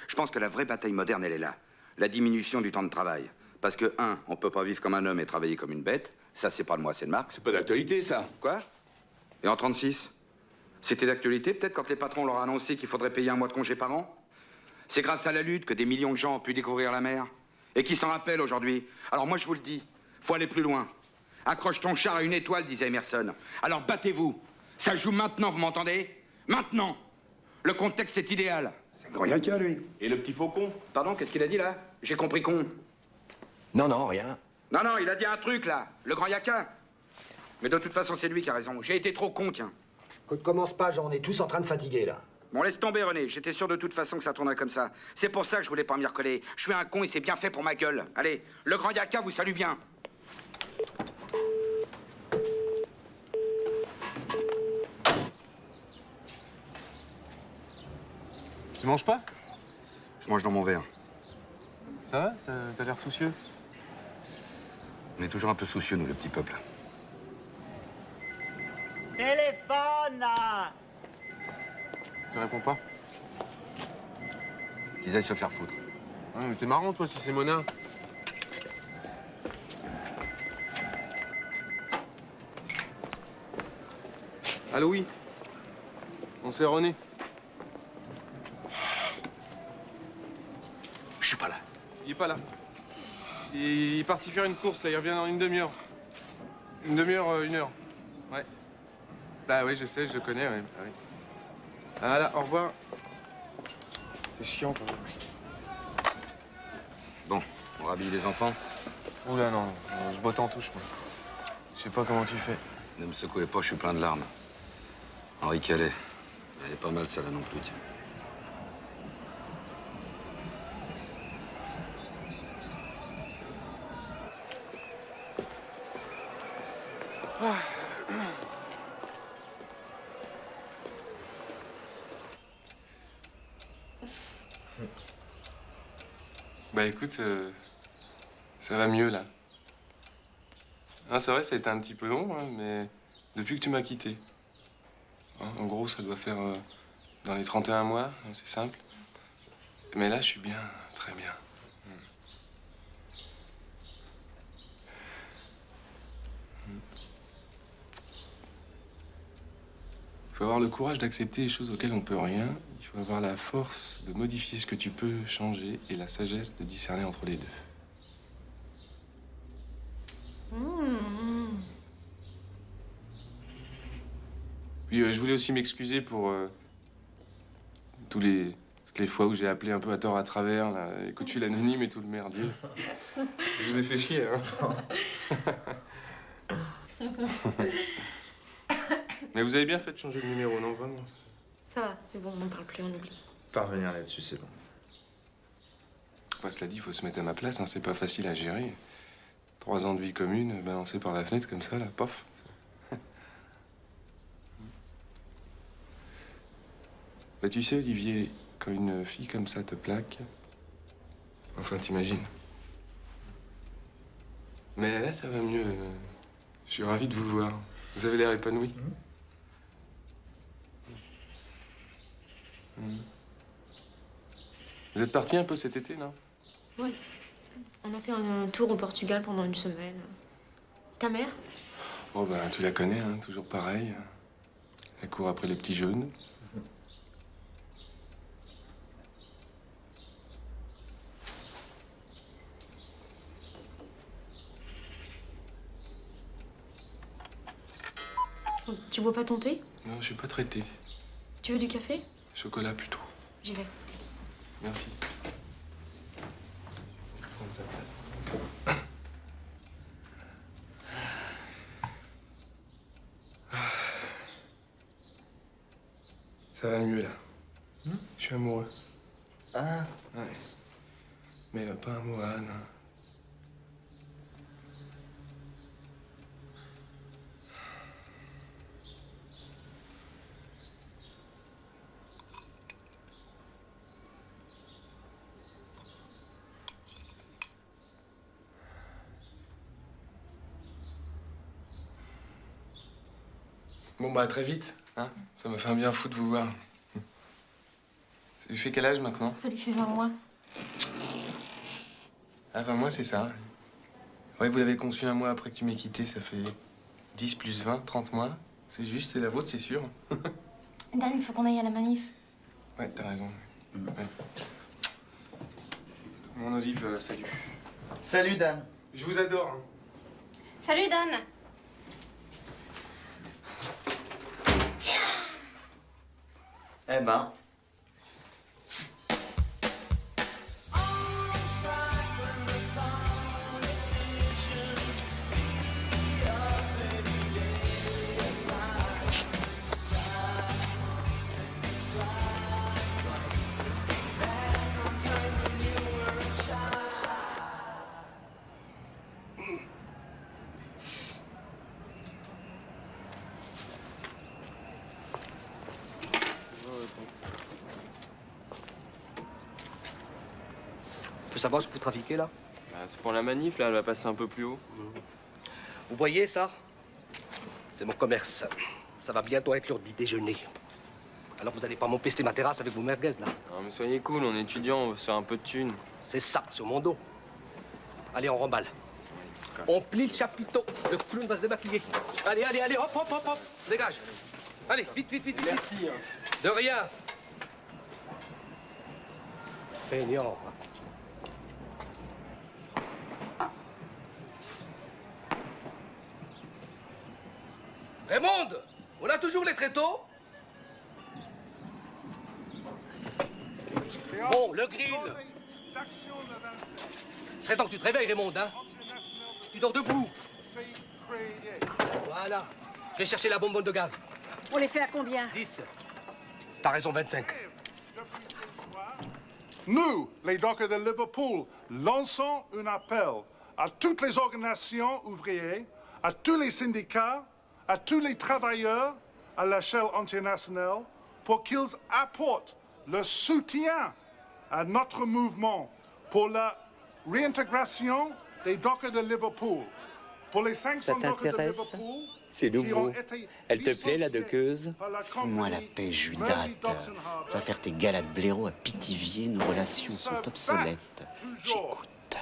Je pense que la vraie bataille moderne, elle est là. La diminution du temps de travail. Parce que, on peut pas vivre comme un homme et travailler comme une bête. Ça, c'est pas de moi, c'est de Marx. C'est pas d'actualité, ça. Quoi? Et en 36? C'était d'actualité, peut-être, quand les patrons leur annonçaient qu'il faudrait payer un mois de congé par an? C'est grâce à la lutte que des millions de gens ont pu découvrir la mer. Et qui s'en rappellent aujourd'hui. Alors moi, je vous le dis, faut aller plus loin. Accroche ton char à une étoile, disait Emerson. Alors battez-vous. Ça joue maintenant, vous m'entendez? Maintenant. Le contexte est idéal. C'est grand yaka, lui. Et le petit faucon? Pardon, qu'est-ce qu'il a dit, là? J'ai compris con. Non, non, rien. Non, non, il a dit un truc, là. Le grand yaka. Mais de toute façon, c'est lui qui a raison. J'ai été trop con, tiens. Écoute, commence pas, Jean, on est tous en train de fatiguer, là. Bon, laisse tomber, René. J'étais sûr de toute façon que ça tournerait comme ça. C'est pour ça que je voulais pas m'y recoller. Je suis un con et c'est bien fait pour ma gueule. Allez, le grand yaka vous salue bien. Tu manges pas? Je mange dans mon verre. Ça va? T'as l'air soucieux. On est toujours un peu soucieux, nous, le petit peuple. Téléphone! Tu réponds pas? Qu'ils aillent se faire foutre. Ouais, mais t'es marrant, toi, si c'est Mona. Allô, oui. On s'est René. Je suis pas là. Il est pas là. Il est parti faire une course, là. Il revient dans une demi-heure. Une demi-heure, 1 heure. Ouais. Bah oui, je sais, je le connais, ouais. Ah, oui. Ah, voilà, au revoir. C'est chiant, quand même. Bon, on rhabille les enfants. Oula, non, je botte en touche, moi. Je sais pas comment tu fais. Ne me secouez pas, je suis plein de larmes. Henri Calais. Elle est pas mal, ça, là, non plus, tiens. Bah écoute, ça va mieux là. Hein, c'est vrai, ça a été un petit peu long, hein, mais depuis que tu m'as quitté. Hein, en gros, ça doit faire dans les 31 mois, hein, c'est simple. Mais là, je suis bien, très bien. Il faut avoir le courage d'accepter les choses auxquelles on peut rien. Il faut avoir la force de modifier ce que tu peux changer et la sagesse de discerner entre les deux. Puis je voulais aussi m'excuser pour toutes les fois où j'ai appelé un peu à tort à travers, là, les coups de fil anonymes et tout le merdier. Je vous ai fait chier, hein. Mais vous avez bien fait de changer de numéro, non, vraiment? Ça va, c'est bon, on n'en parle plus, on oublie. Parvenir là-dessus, c'est bon. Enfin, cela dit, il faut se mettre à ma place, hein, c'est pas facile à gérer. 3 ans de vie commune, balancés par la fenêtre comme ça, là, pof. Bah, tu sais, Olivier, quand une fille comme ça te plaque, enfin, t'imagines. Mais là, ça va mieux. Je suis ravi de vous voir. Vous avez l'air épanoui. Vous êtes parti un peu cet été, non? Oui. On a fait un tour au Portugal pendant une semaine. Ta mère? Oh, ben, tu la connais, hein, toujours pareil. Elle court après les petits jeunes. Tu bois pas ton thé? Non, je suis pas traité. Tu veux du café? Chocolat plutôt. J'y vais. Merci. Ça va mieux là. Je suis amoureux. Ah. Ouais. Mais pas un mot à Anne. Hein. Bon, bah, à très vite, hein. Ça m'a fait un bien fou de vous voir. Ça lui fait quel âge, maintenant? Ça lui fait 20 mois. Ah, 20 mois, c'est ça. Ouais, vous l'avez conçu un mois après que tu m'aies quitté, ça fait 10 plus 20, 30 mois. C'est juste, c'est la vôtre, c'est sûr. Dan, il faut qu'on aille à la manif. Ouais, t'as raison. Ouais. Mon Olive, salut. Salut, Dan. Je vous adore. Hein. Salut, Dan. Eh ben. Tu peux savoir ce que vous trafiquez là? Bah, c'est pour la manif, là, elle va passer un peu plus haut. Vous voyez ça? C'est mon commerce. Ça va bientôt être l'heure du déjeuner. Alors vous allez pas m'empester ma terrasse avec vos merguez là. Non, mais soyez cool, on est étudiants, on veut se faire un peu de thunes. C'est ça, sur mon dos. Allez, on remballe. On plie le chapiteau. Le clown va se démaquiller. Allez, allez, allez, hop, hop, hop, hop. Dégage. Allez, vite, vite, vite. Merci. Vite. De rien. Feignant. Raymond, on a toujours les tréteaux? Bon, le grill. Ce serait temps que tu te réveilles, Raymond, hein? Tu dors debout. Voilà. Je vais chercher la bonbonne de gaz. On les fait à combien? 10. T'as raison, 25. Nous, les dockers de Liverpool, lançons un appel à toutes les organisations ouvrières à tous les syndicats, à tous les travailleurs à l'échelle internationale pour qu'ils apportent le soutien à notre mouvement pour la réintégration des dockers de Liverpool. Pour les 500 Ça dockers de t'intéresse? Liverpool, C'est qui ont nouveau. été Elle te plaît, la dockeuse? Fous-moi la paix, Judas. Va faire tes galas de blaireau à Pithiviers, nos relations sont obsolètes.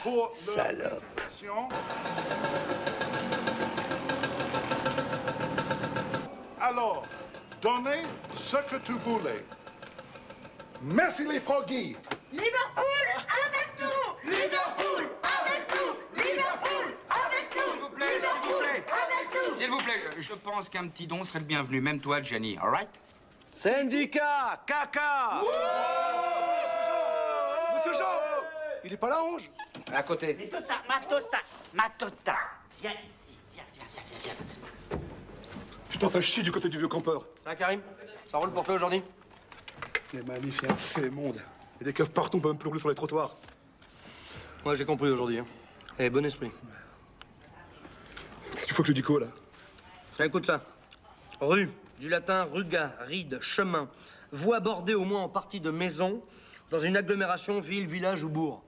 pour Salope. Alors, donnez ce que tu voulais. Merci les Froggies. Liverpool avec nous! Liverpool avec nous! Liverpool avec nous! S'il vous plaît, s'il vous plaît. S'il vous plaît, je pense qu'un petit don serait le bienvenu, même toi, Gianni, all right? Syndicat, caca. Monsieur Jean, il est pas là, Ange? À côté. Mais Tota, ma Tota. Viens ici, viens. Tu t'en fais chier du côté du vieux campeur. Ah, Karim, ça roule pour toi aujourd'hui? Les manifs, il y a un fait monde. Il y a des keufs partout, on peut même plus rouler sur les trottoirs. Moi, j'ai compris aujourd'hui. Hein. Eh, bon esprit. Qu'est-ce que tu fais avec le dico, là? Écoute ça. Rue, du latin ruga, ride, chemin. Voie bordée au moins en partie de maisons, dans une agglomération, ville, village ou bourg.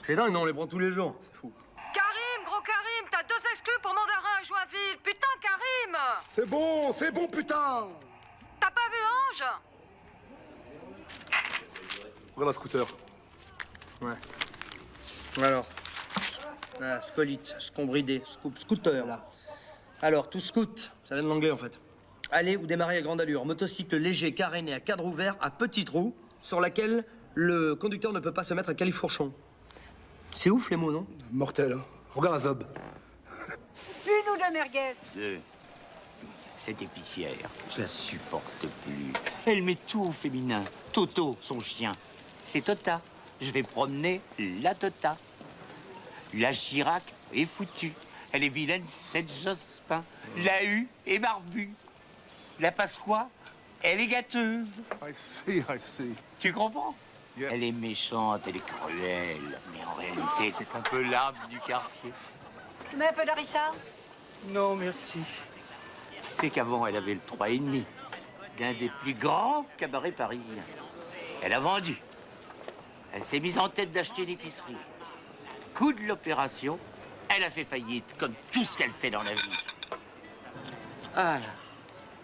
C'est dingue, non? On les prend tous les jours. C'est fou. Karim, gros Karim, t'as 2 exclus pour Mandarin à Joinville. Putain, Karim! C'est bon, putain! T'as pas vu Ange? Regarde la scooter. Ouais. Alors, voilà, scolite, scombridé, scoop, scooter. Là. Alors, tout scoot, ça vient de l'anglais en fait. Aller ou démarrer à grande allure, motocycle léger, caréné, à cadre ouvert, à petite roue, sur laquelle le conducteur ne peut pas se mettre à califourchon. C'est ouf les mots, non? Mortel, hein. Regarde la zob. Une ou deux merguez? 2. Cette épicière, je la supporte plus. Elle met tout au féminin. Toto, son chien. C'est Tota. Je vais promener la Tota. La Chirac est foutue. Elle est vilaine, cette Jospin. La U est barbue. La Pasqua, elle est gâteuse. I see. Tu comprends? Elle est méchante, elle est cruelle. Mais en réalité, c'est un peu l'âme du quartier. Tu mets un peu d'harissa? Non, merci. Tu sais qu'avant, elle avait le 3,5 d'un des plus grands cabarets parisiens. Elle a vendu. Elle s'est mise en tête d'acheter l'épicerie. Coup de l'opération, elle a fait faillite, comme tout ce qu'elle fait dans la vie. Ah là,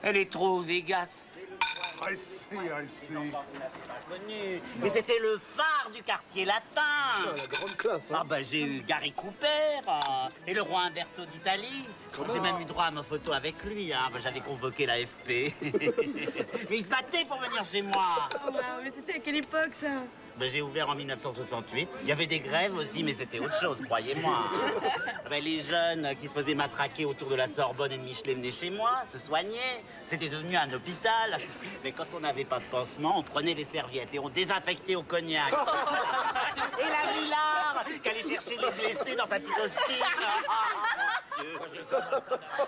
elle est trop Vegas. I see. Connu. Mais c'était le phare du quartier latin. La grande classe, hein. Ah bah j'ai eu Gary Cooper et le roi Umberto d'Italie. J'ai même eu droit à ma photo avec lui. Hein. Bah, j'avais convoqué l'AFP. Mais il se battait pour venir chez moi. Oh, wow, mais c'était à quelle époque ça? Ben, j'ai ouvert en 1968. Il y avait des grèves aussi, mais c'était autre chose, croyez-moi. Ben, les jeunes qui se faisaient matraquer autour de la Sorbonne et de Michelet venaient chez moi, se soignaient. C'était devenu un hôpital. Mais quand on n'avait pas de pansement, on prenait les serviettes et on désinfectait au cognac. Et la Villard qui allait chercher les blessés dans sa petite hostile.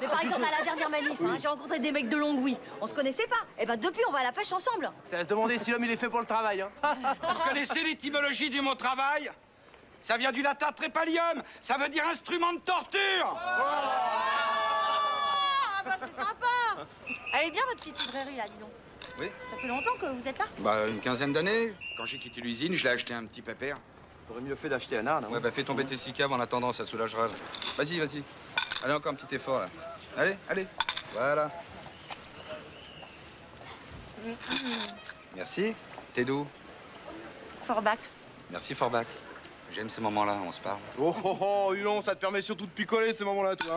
Mais par exemple, à la dernière manif, hein, j'ai rencontré des mecs de Longwy. On se connaissait pas. Et ben depuis, on va à la pêche ensemble. Ça va se demander si l'homme il est fait pour le travail. Hein. Vous connaissez l'étymologie du mot travail? Ça vient du latin trépalium, ça veut dire instrument de torture. Ah bah c'est sympa. Elle est bien votre petite librairie là, dis donc. Oui. Ça fait longtemps que vous êtes là? Bah, une quinzaine d'années. Quand j'ai quitté l'usine, je l'ai acheté un petit pépère. T'aurais mieux fait d'acheter un âne. Hein. Ouais, bah fais tomber tes 6 caves en attendant, ça soulagera. Vas-y. Allez, encore un petit effort, là. Allez. Voilà. Merci. T'es d'où? Forbach. Merci, Forbach. J'aime ces moments-là, on se parle. Oh, Hulon, ça te permet surtout de picoler ces moments-là, toi.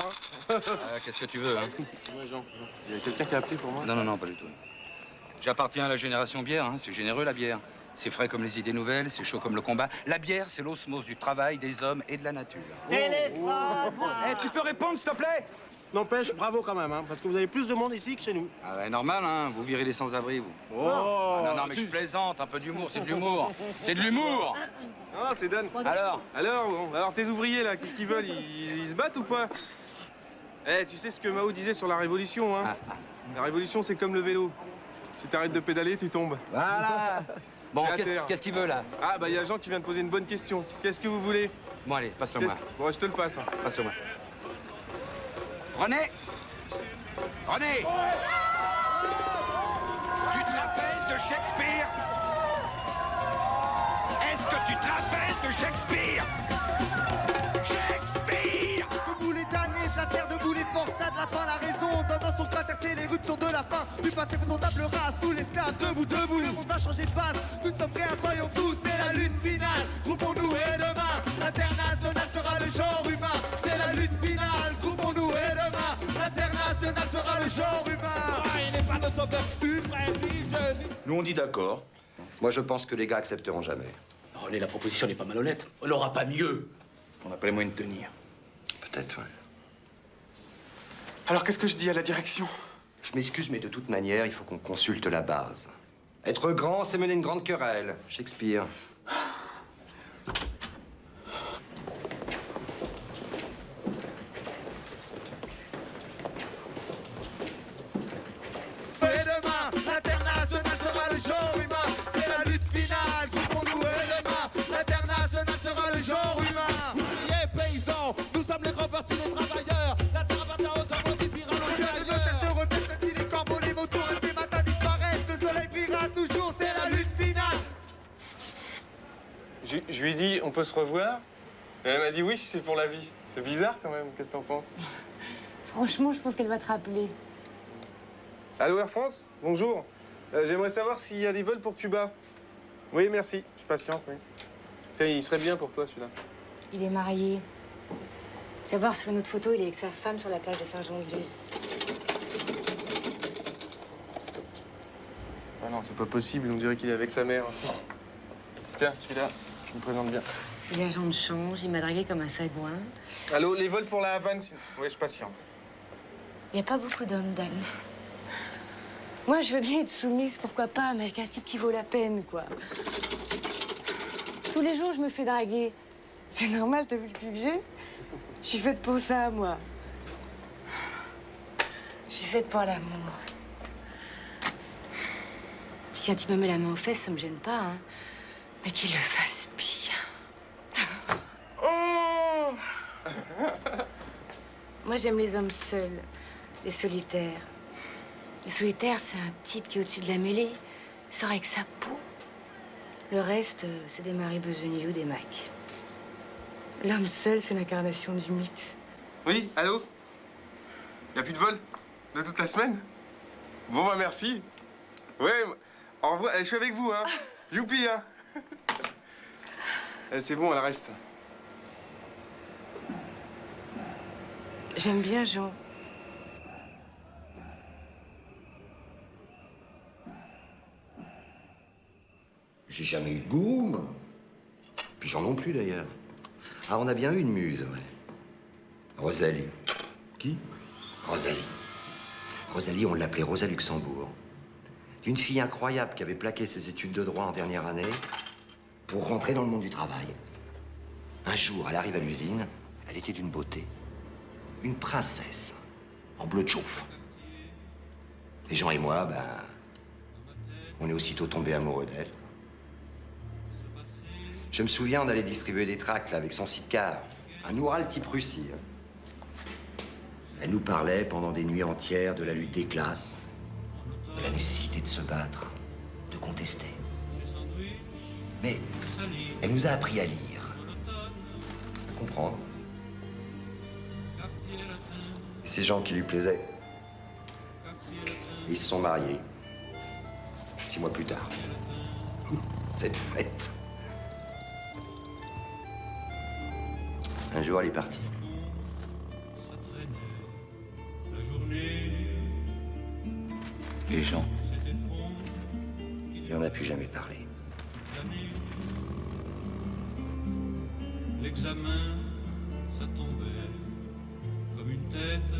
Hein. Qu'est-ce que tu veux, hein? Ouais, Jean. Il y a quelqu'un qui a appelé pour moi? Non, pas du tout. J'appartiens à la génération bière, hein. C'est généreux, la bière. C'est frais comme les idées nouvelles, c'est chaud comme le combat. La bière, c'est l'osmose du travail, des hommes et de la nature. Téléphone. Tu peux répondre, s'il te plaît? N'empêche, bravo quand même, hein, parce que vous avez plus de monde ici que chez nous. Ah ouais, normal, hein. Vous virez les sans-abri, vous. Oh. Ah, non, mais je plaisante. Un peu d'humour, c'est de l'humour. C'est de l'humour. Ah, c'est Dan. Alors, tes ouvriers, là, qu'est-ce qu'ils veulent? Ils se battent ou pas? Eh, tu sais ce que Mao disait sur la révolution, hein? La révolution, c'est comme le vélo. Si t'arrêtes de pédaler, tu tombes. Voilà. Bon, qu'est-ce qu'il veut, là? Ah, bah, il y a Jean qui vient de poser une bonne question. Qu'est-ce que vous voulez? Bon, allez, passe-le-moi. Bon, je te le passe. Passe-le-moi. René! René! Tu te rappelles de Shakespeare? Est-ce que tu te rappelles de Shakespeare? Shakespeare! Debout les damnés, la terre debout les forçats de la fin, la raison donne dans son cratercé les rudes sont de la fin. Du passé faisons table rase, tous l'esclave debout, debout. Le monde va changer de base, nous ne sommes rien, soyons tous, c'est la lutte finale. Groupons-nous et demain, l'international sera le genre humain. C'est la lutte finale, groupons-nous et demain, l'international sera le genre humain. Il n'est pas de sauveur suprême, ni je ni... Nous, on dit d'accord. Moi, je pense que les gars accepteront jamais. René, la proposition n'est pas malhonnête. On n'aura pas mieux. On n'a pas les moyens de tenir. Peut-être, ouais. Alors, qu'est-ce que je dis à la direction? Je m'excuse, mais de toute manière, il faut qu'on consulte la base. Être grand, c'est mener une grande querelle. Shakespeare. Et demain, l'international sera le genre humain. C'est la lutte finale, groupons-nous et demain, l'international sera le genre humain. Ouvriers, paysans, nous sommes les convertis des travailleurs. La terre appartient aux hommes, on modifiera l'intérieur. Se repète si les corbeaux, les vautours et ces matins disparaissent. Le soleil brillera toujours, c'est la lutte finale. Je lui ai dit, on peut se revoir? Et elle m'a dit oui, si c'est pour la vie. C'est bizarre quand même, qu'est-ce que t'en penses? Franchement, je pense qu'elle va te rappeler. Allô, Air France? Bonjour. J'aimerais savoir s'il y a des vols pour Cuba. Oui, merci. Je patiente, oui. Tiens, il serait bien pour toi, celui-là. Il est marié. Tu vas voir sur une autre photo, il est avec sa femme sur la plage de Saint-Jean-de-Luz. Ah non, c'est pas possible. On dirait qu'il est avec sa mère. Tiens, celui-là, je me présente bien. Il est agent de change, il m'a dragué comme un sagouin. Allô, les vols pour la Havane? Oui, je patiente. Il n'y a pas beaucoup d'hommes, Dan. Moi, je veux bien être soumise, pourquoi pas, mais avec un type qui vaut la peine, quoi. Tous les jours, je me fais draguer. C'est normal, t'as vu le cul que j'ai? Je suis faite pour ça, moi. Je suis faite pour l'amour. Si un type me met la main aux fesses, ça me gêne pas, hein. Mais qu'il le fasse bien. Oh. Moi, j'aime les hommes seuls, les solitaires. Le solitaire, c'est un type qui est au-dessus de la mêlée, sort avec sa peau. Le reste, c'est des maris besogneux ou des macs. L'homme seul, c'est l'incarnation du mythe. Oui, allô? Y a plus de vol? De toute la semaine? Bon, bah merci. Ouais, au revoir. Je suis avec vous, hein. Youpi, hein. C'est bon, elle reste. J'aime bien Jean. J'ai jamais eu de goût, moi. Puis j'en non plus, d'ailleurs. Ah, on a bien eu une muse, ouais. Rosalie. Qui? Rosalie. Rosalie, on l'appelait Rosa Luxembourg. Une fille incroyable qui avait plaqué ses études de droit en dernière année pour rentrer dans le monde du travail. Un jour, elle arrive à l'usine, elle était d'une beauté. Une princesse, en bleu de chauffe. Et Jean et moi, ben, on est aussitôt tombés amoureux d'elle. Je me souviens, on allait distribuer des tracts là, avec son sidecar, un Oural type Russie. Elle nous parlait pendant des nuits entières de la lutte des classes, de la nécessité de se battre, de contester. Mais elle nous a appris à lire, à comprendre. Et ces gens qui lui plaisaient, ils se sont mariés 6 mois plus tard. Cette fête. Un jour, elle est partie. Les gens, il en a plus jamais parlé. L'examen, ça tombait comme une tête.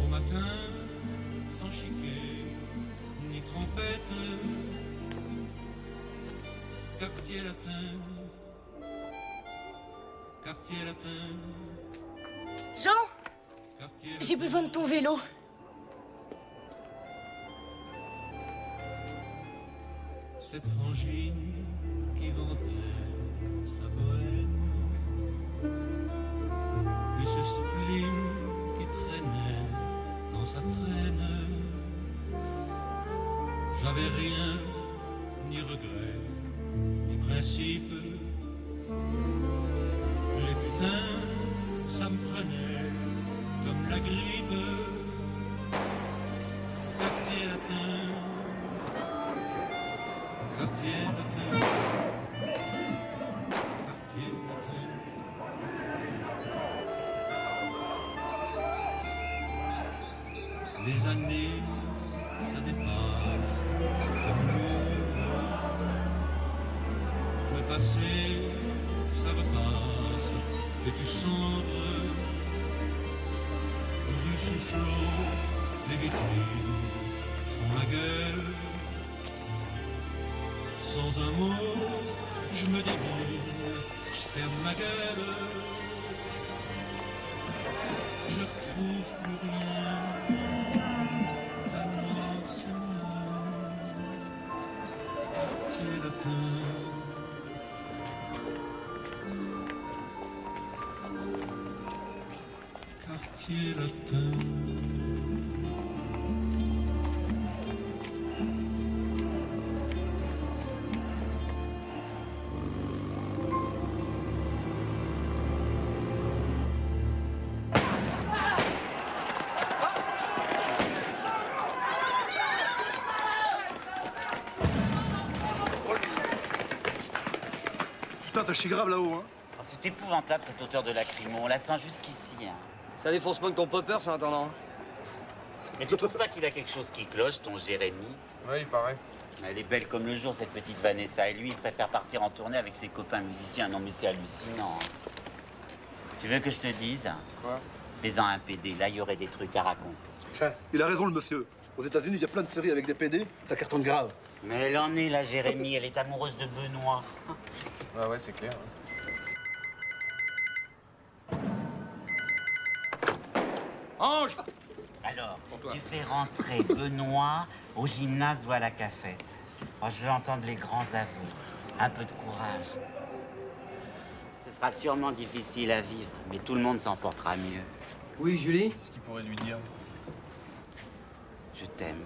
Au matin, sans chiquet, ni trompette. Quartier latin. Quartier latin. Jean, j'ai besoin de ton vélo. Cette frangine qui vendait sa bohème. ce spleen qui traînait dans sa traîne. J'avais rien, ni regret, ni principe. Les putains, ça me prenait comme la grippe. Quartier latin, quartier latin, quartier latin. Les années, ça dépasse comme une ombre. Le passé, ça repasse et tu sombres. Rue Soufflot, les vitrines font la gueule. Sans un mot, je me débrouille, je ferme ma gueule. Je retrouve plus rien. Quartier latin. Quartier latin. Putain, t'as chié grave là-haut, hein. Oh, c'est épouvantable cette hauteur de lacrymo, on la sent jusqu'ici. Hein. Ça défonce moins que ton popper, ça, en attendant. Mais tu trouves pas qu'il a quelque chose qui cloche, ton Jérémy? Ouais, il paraît. Elle est belle comme le jour, cette petite Vanessa. Et lui, il préfère partir en tournée avec ses copains musiciens. Non, mais c'est hallucinant. Hein. Tu veux que je te dise? Quoi? Fais-en un PD, là, il y aurait des trucs à raconter. Tiens, il a raison, le monsieur. Aux États-Unis, il y a plein de séries avec des PD, ça cartonne grave. Mais elle en est, la Jérémy. Elle est amoureuse de Benoît. Ah ouais, c'est clair. Ange! Alors, tu fais rentrer Benoît au gymnase ou à la cafette. Oh, je veux entendre les grands aveux. Un peu de courage. Ce sera sûrement difficile à vivre, mais tout le monde s'en portera mieux. Oui, Julie? Qu'est-ce qu'il pourrait lui dire? Je t'aime.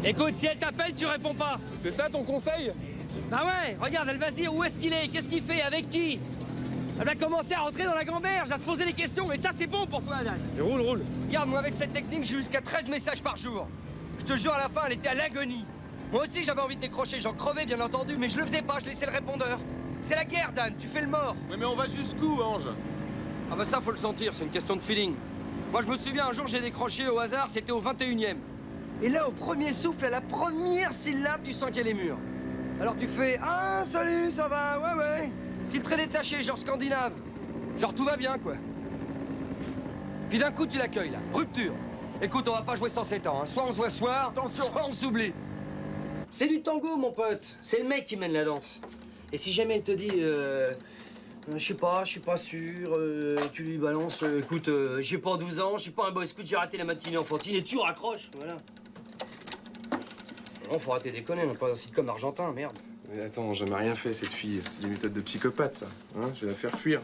Écoute, si elle t'appelle, tu réponds pas. C'est ça ton conseil? Bah ouais, regarde, elle va se dire où est-ce qu'il est, qu'est-ce qu'il fait, avec qui. Elle va commencer à rentrer dans la gamberge, à se poser des questions, et ça c'est bon pour toi, Dan. Et roule. Regarde, moi avec cette technique, j'ai jusqu'à 13 messages par jour. Je te jure, à la fin, elle était à l'agonie. Moi aussi, j'avais envie de décrocher, j'en crevais, bien entendu, mais je le faisais pas, je laissais le répondeur. C'est la guerre, Dan, tu fais le mort. Ouais, mais on va jusqu'où, Ange? Ah bah ça, faut le sentir, c'est une question de feeling. Moi, je me souviens, un jour, j'ai décroché au hasard, c'était au 21e. Et là, au premier souffle, à la première syllabe, tu sens qu'elle est mûre. Alors tu fais « Ah, salut, ça va, ouais. » Style très détaché, genre scandinave. Genre tout va bien, quoi. Puis d'un coup, tu l'accueilles, là. Rupture. Écoute, on va pas jouer 107 ans, hein. Soit on se voit ce soir, soit on s'oublie. C'est du tango, mon pote. C'est le mec qui mène la danse. Et si jamais elle te dit je sais pas sûr, tu lui balances, écoute, j'ai pas 12 ans, je suis pas un boy scout, j'ai raté la matinée enfantine, et tu raccroches, voilà. Non, faut arrêter de déconner, on n'est pas un sitcom argentin, merde. Mais attends, j'ai jamais rien fait, cette fille. C'est des méthodes de psychopathe, ça. Hein, je vais la faire fuir.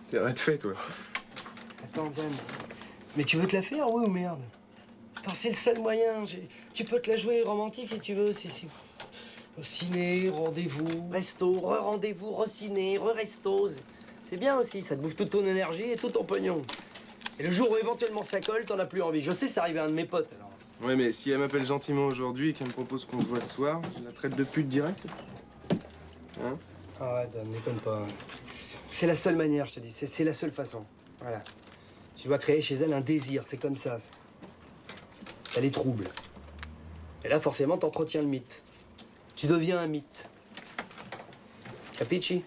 T'es arrête fait, toi. Attends, Dan. Mais tu veux te la faire, oui ou merde? Attends, c'est le seul moyen. Tu peux te la jouer romantique si tu veux. Au ciné, rendez-vous, resto, re-rendez-vous, re-ciné, re-resto. C'est bien aussi, ça te bouffe toute ton énergie et tout ton pognon. Et le jour où éventuellement ça colle, t'en as plus envie. Je sais, c'est arrivé à un de mes potes, alors. Ouais, mais si elle m'appelle gentiment aujourd'hui et qu'elle me propose qu'on se voit ce soir, je la traite de pute direct. Hein? Ah ouais, Dan, déconne pas. C'est la seule manière, je te dis. C'est la seule façon. Voilà. Tu dois créer chez elle un désir, c'est comme ça. Ça les trouble. Et là, forcément, t'entretiens le mythe. Tu deviens un mythe. Capisci?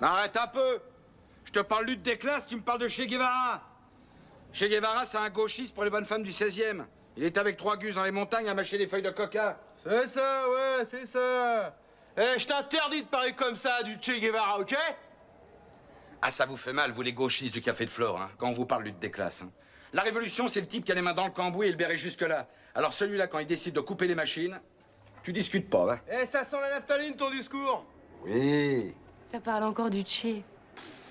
Arrête un peu. Je te parle lutte des classes, tu me parles de Che Guevara. Che Guevara, c'est un gauchiste pour les bonnes femmes du 16e. Il était avec 3 gus dans les montagnes à mâcher des feuilles de coca. C'est ça, ouais, c'est ça. Eh, je t'interdis de parler comme ça du Che Guevara, ok? Ah, ça vous fait mal, vous les gauchistes du Café de Flore, hein, quand on vous parle lutte des classes. Hein. La révolution, c'est le type qui a les mains dans le cambouis et le béret jusque-là. Alors celui-là, quand il décide de couper les machines, tu discutes pas, va. Eh, ça sent la naphtaline, ton discours. Oui. Ça parle encore du Che.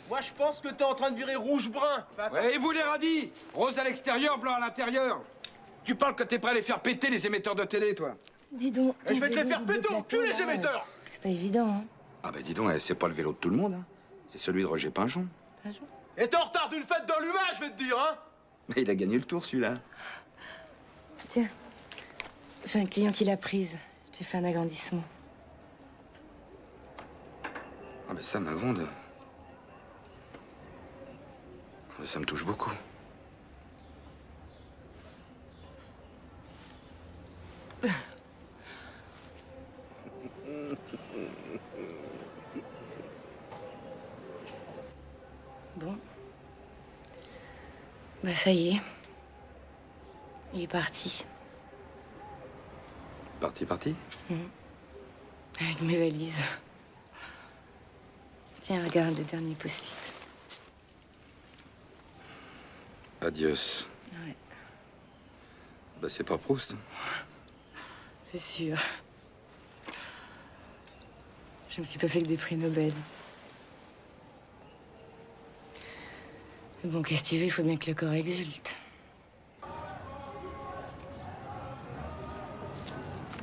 Moi, je pense que t'es en train de virer rouge-brun. Ouais, et vous les radis? Rose à l'extérieur, blanc à l'intérieur. Tu parles que t'es prêt à les faire péter, les émetteurs de télé, toi. Dis donc. Et je vais te les faire péter en cul, les émetteurs. C'est pas évident, hein. Ah bah dis donc, c'est pas le vélo de tout le monde, hein. C'est celui de Roger Pinjon. Pinjon? Et t'es en retard d'une fête d'enlumage, je vais te dire, hein. Mais il a gagné le tour, celui-là. Tiens. C'est un client qui l'a prise. J'ai fait un agrandissement. Ah mais ça, ma grande... Mais ça me touche beaucoup. Bon. Bah ça y est. Il est parti. Parti? Avec mes valises. Tiens, regarde le dernier post-it. Adios. Ouais. Bah c'est pas Proust. C'est sûr. Je me suis pas fait que des prix Nobel. Mais bon, qu'est-ce que tu veux, il faut bien que le corps exulte.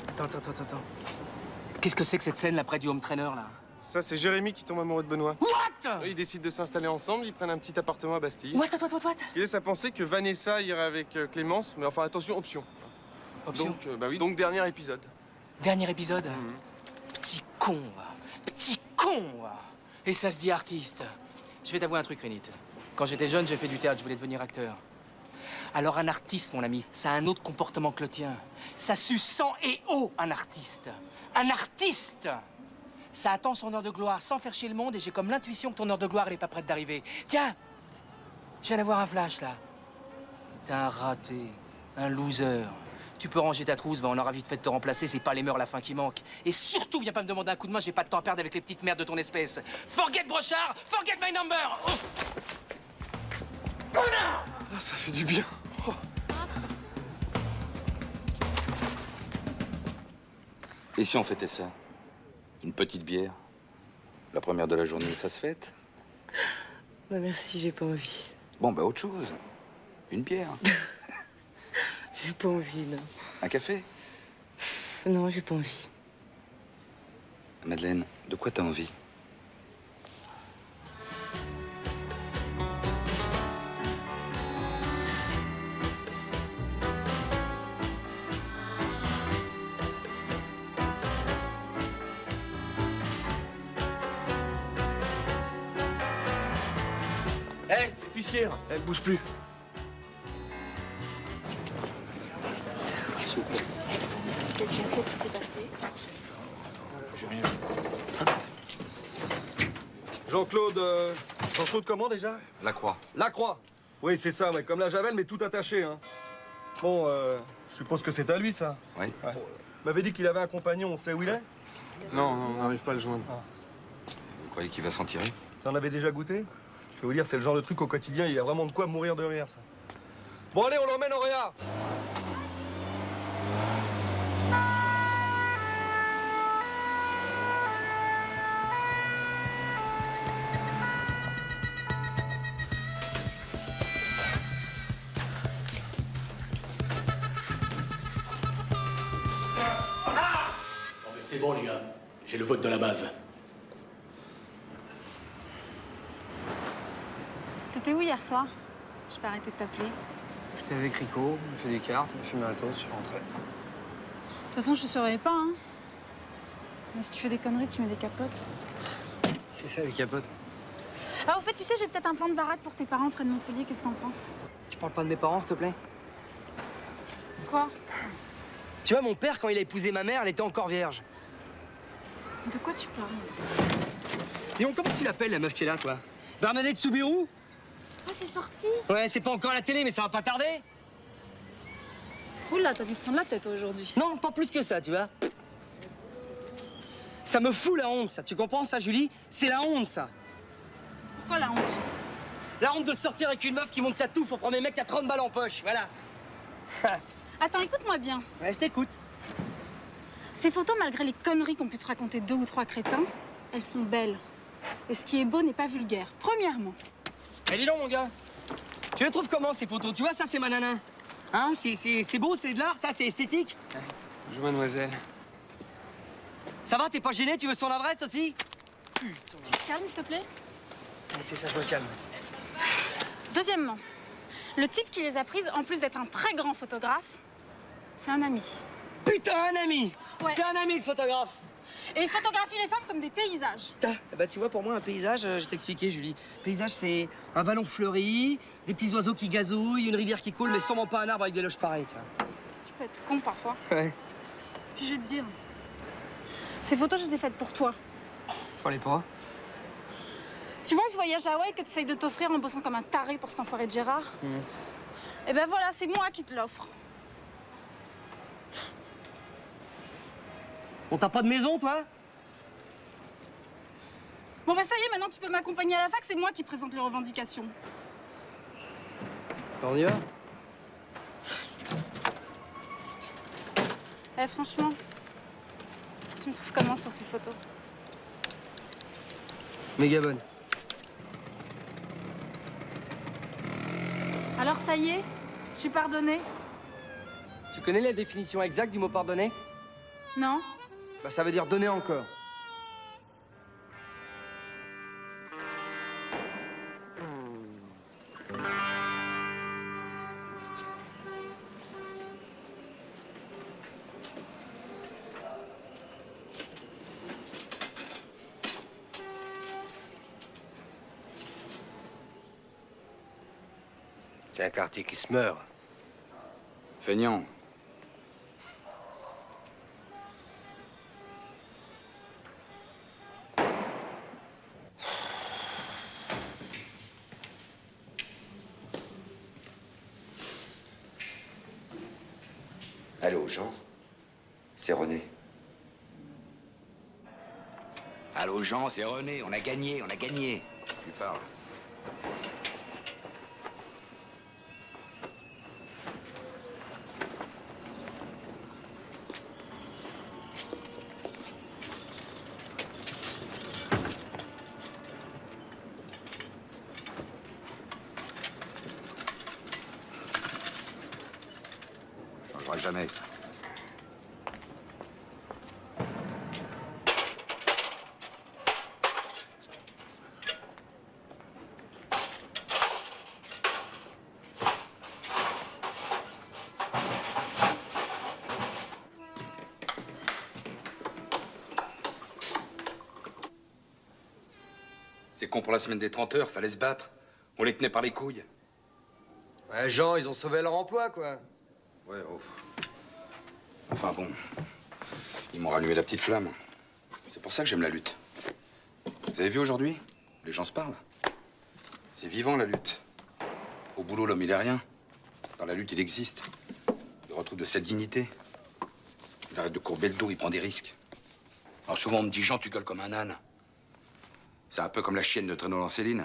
Attends. Qu'est-ce que c'est que cette scène là près du home trainer là? Ça, c'est Jérémy qui tombe amoureux de Benoît. What? Ils décident de s'installer ensemble, ils prennent un petit appartement à Bastille. What? Il laisse à penser que Vanessa irait avec Clémence, mais enfin attention, option. Option? Donc, bah oui, donc dernier épisode. Dernier épisode? Petit con, va. Petit con, va. Et ça se dit artiste. Je vais t'avouer un truc, Rénit. Quand j'étais jeune, j'ai fait du théâtre, je voulais devenir acteur. Alors un artiste, mon ami, ça a un autre comportement que le tien. Ça suce sang et eau, un artiste. Un artiste! Ça attend son heure de gloire sans faire chier le monde et j'ai comme l'intuition que ton heure de gloire, elle est pas prête d'arriver. Tiens! Je viens d'avoir un flash, là. T'es un raté, un loser. Tu peux ranger ta trousse, on aura vite fait de te remplacer, c'est pas les mœurs la fin qui manque. Et surtout, viens pas me demander un coup de main, j'ai pas de temps à perdre avec les petites merdes de ton espèce. Forget Brochard, forget my number! Oh. Connard! Ah, ça fait du bien. Oh. Et si on fêtait ça? Une petite bière? La première de la journée, ça se fête? Bah merci, j'ai pas envie. Bon, bah autre chose. Une bière. J'ai pas envie, non. Un café? Non, j'ai pas envie. Madeleine, de quoi t'as envie? Hé, l'épicière, elle bouge plus. Quelqu'un sait ce qui s'est passé? J'ai rien. Jean-Claude comment déjà? Lacroix. Lacroix. Oui, c'est ça, mais comme la Javel, mais tout attaché, hein. Bon, je suppose que c'est à lui, ça. Oui. Ouais. M'avait dit qu'il avait un compagnon, on sait où il est? Non, on n'arrive pas à le joindre. Vous croyez qu'il va s'en tirer? T'en avais déjà goûté? Je vais vous dire, c'est le genre de truc au quotidien, il y a vraiment de quoi mourir de rire, ça. Bon, allez, on l'emmène en réa. C'est bon, les gars. J'ai le vote de la base. T'étais où hier soir? Je peux arrêter de t'appeler. J'étais avec Rico, on a fait des cartes, on a fumé un toast, je suis rentré. De toute façon, je te surveille pas, hein. Mais si tu fais des conneries, tu mets des capotes. C'est ça, les capotes. Ah, au fait, tu sais, j'ai peut-être un plan de baraque pour tes parents près de Montpellier. Qu'est-ce que t'en penses? Tu parles pas de mes parents, s'il te plaît? Quoi? Tu vois, mon père, quand il a épousé ma mère, elle était encore vierge. De quoi tu parles? Léon, comment tu l'appelles, la meuf qui est là, toi? Bernadette Soubirous? Ah, c'est sorti. Ouais, c'est pas encore à la télé, mais ça va pas tarder. Oula, t'as dû te prendre la tête aujourd'hui. Non, pas plus que ça, tu vois. Ça me fout la honte, ça. Tu comprends, ça, Julie? C'est la honte, ça. Pourquoi la honte? La honte de sortir avec une meuf qui monte sa touffe au premier mec qui a 30 balles en poche, voilà. Attends, écoute-moi bien. Ouais, je t'écoute. Ces photos, malgré les conneries qu'ont pu te raconter 2 ou 3 crétins, elles sont belles. Et ce qui est beau n'est pas vulgaire, premièrement. Eh, dis donc, mon gars. Tu les trouves comment, ces photos? Tu vois, ça, c'est ma nana. Hein? C'est beau, c'est de l'art, ça, c'est esthétique. Bonjour, mademoiselle. Ça va, t'es pas gêné? Tu veux son adresse aussi? Tu te calmes, s'il te plaît? Ouais, c'est ça, je me calme. Deuxièmement, le type qui les a prises, en plus d'être un très grand photographe, c'est un ami. Putain, un ami! Ouais. C'est un ami, le photographe! Et il photographie les femmes comme des paysages. Bah, tu vois, pour moi, un paysage, je t'expliquais, Julie. Paysage, c'est un vallon fleuri, des petits oiseaux qui gazouillent, une rivière qui coule, mais sûrement pas un arbre avec des loges pareilles, tu vois. Si tu peux être con parfois. Ouais. Puis je vais te dire, ces photos, je les ai faites pour toi. Fallait pas. Tu vois ce voyage à Hawaï que tu essayes de t'offrir en bossant comme un taré pour cet enfoiré de Gérard? Eh ben voilà, c'est moi qui te l'offre. On t'a pas de maison, toi? Bon bah ça y est, maintenant tu peux m'accompagner à la fac, c'est moi qui présente les revendications. On y va? Eh franchement, tu me trouves comment sur ces photos? Méga bonne. Alors ça y est, je suis pardonnée? Tu connais la définition exacte du mot pardonner? Non? Bah, ça veut dire donner encore. C'est un quartier qui se meurt. Feignant. Allô, Jean? C'est René. Allô, Jean, c'est René. On a gagné, on a gagné. Tu parles. Je changerai jamais ça. C'est con pour la semaine des 30 heures, fallait se battre. On les tenait par les couilles. Ouais, Jean, ils ont sauvé leur emploi, quoi. Ouais, oh. Enfin bon, ils m'ont rallumé la petite flamme. C'est pour ça que j'aime la lutte. Vous avez vu aujourd'hui? Les gens se parlent. C'est vivant, la lutte. Au boulot, l'homme, il est rien. Dans la lutte, il existe. Il retrouve de sa dignité. Il arrête de courber le dos, il prend des risques. Alors souvent, on me dit, Jean, tu gueules comme un âne. C'est un peu comme la chienne de traîneau dans Céline.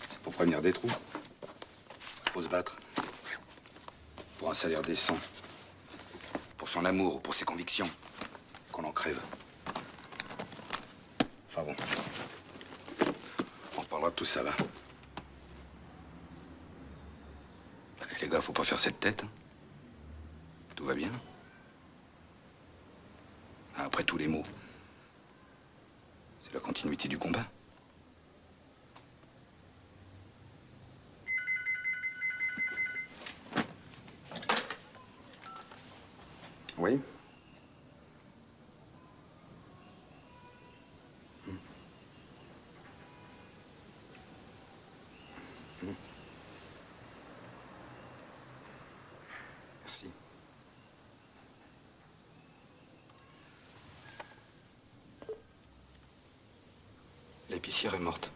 C'est pour prévenir des trous. Faut se battre. Pour un salaire décent. Pour son amour ou pour ses convictions. Qu'on en crève. Enfin bon. On parlera de tout ça, va. Les gars, faut pas faire cette tête. Tout va bien. Après tous les mots. C'est la continuité du combat. Oui. Merci. Les L'épicière est morte.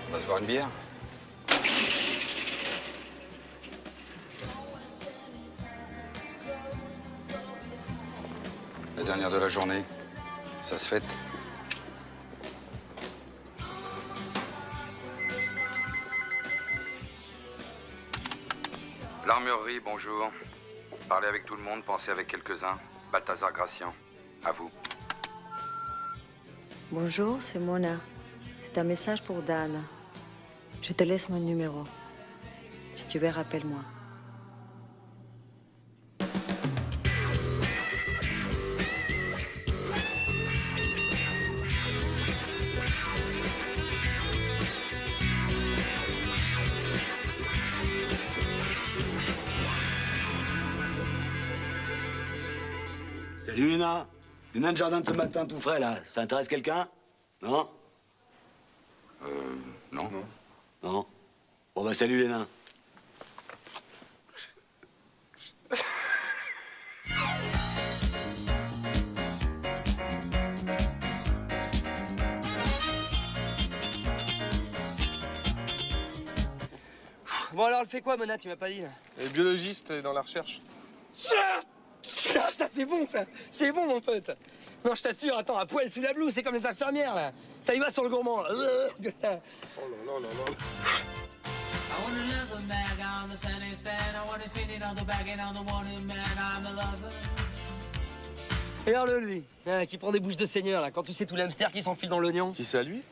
On va se boire une bière? La dernière de la journée, ça se fête. L'armurerie, bonjour. Parlez avec tout le monde, pensez avec quelques-uns. Balthazar Gracian, à vous. Bonjour, c'est Mona. C'est un message pour Dan. Je te laisse mon numéro. Si tu veux, rappelle-moi. Salut Léna. Du nain de jardin de ce matin tout frais là, ça intéresse quelqu'un? Non? Non. Non? Bon bah salut Léna. Bon alors, elle fait quoi, Mona? Tu m'as pas dit, là? Elle est biologiste dans la recherche. Ça, c'est bon, ça. C'est bon, mon pote. Non, je t'assure, attends, à poil sous la blouse, c'est comme les infirmières, là. Ça y va sur le gourmand, là. Oh là là là là. I want another bag on the sunny stand. I want to fit it on the bag and on the wanted man. I'm a lover. Et regarde-le, lui, hein, qui prend des bouches de seigneur, là, quand tu sais tous les hamsters qui s'enfilent dans l'oignon. Qui ça, lui?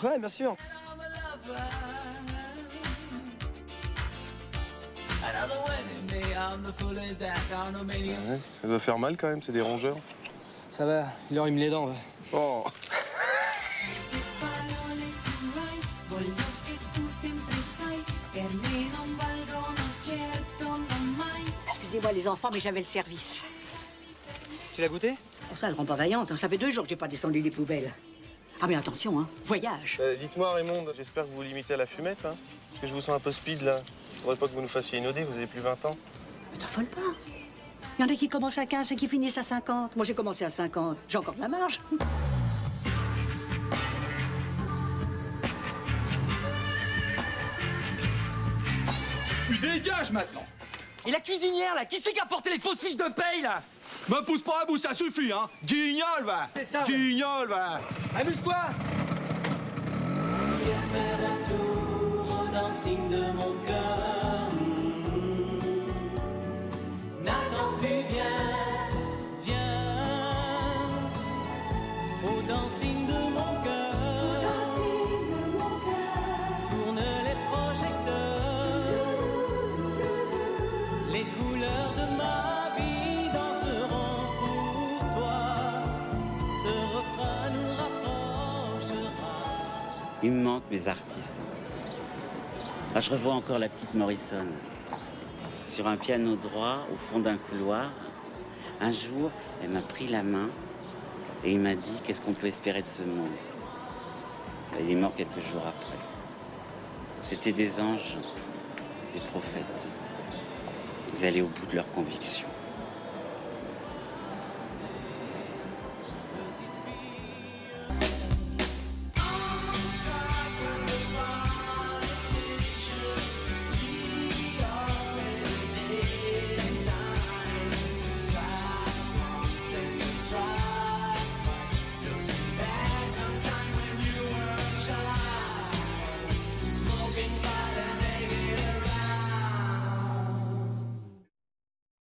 Ouais, bien sûr. Another wedding day on the full deck on a million. Ouais, ça doit faire mal quand même, c'est des rongeurs. Ça va, il leur rime les dents, va. Oh. Voglio che tu sempre sai, per me non valgono certo non mai. Excusez-moi les enfants, mais j'avais le service. Tu l'as goûté? Oh, ça, elle rend pas vaillante. Hein. Ça fait 2 jours que j'ai pas descendu les poubelles. Ah mais attention, hein. Voyage. Dites-moi Raymond, j'espère que vous vous limitez à la fumette, hein. Parce que je vous sens un peu speed là. Faudrait pas que vous nous fassiez une OD, vous avez plus 20 ans. Mais t'affole pas. Il y en a qui commencent à 15 et qui finissent à 50. Moi j'ai commencé à 50. J'ai encore de la marge. Tu dégages maintenant. Et la cuisinière, là, qui c'est qui a porté les fausses fiches de paye, là? Me pousse pas à bout, ça suffit, hein. Guignol, va. C'est ça, ouais. Guignol, va. Amuse-toi. Viens faire un tour au dancing de mon cœur. N'attends plus, viens au dancing de mon cœur. Tourne les projecteurs. Les couleurs de ma vie danseront pour toi. Ce refrain nous rapprochera. Il me manque mes artistes. Ah, je revois encore la petite Morrison sur un piano droit au fond d'un couloir. Un jour, elle m'a pris la main et il m'a dit qu'est-ce qu'on peut espérer de ce monde. Il est mort quelques jours après. C'était des anges, des prophètes. Ils allaient au bout de leurs convictions.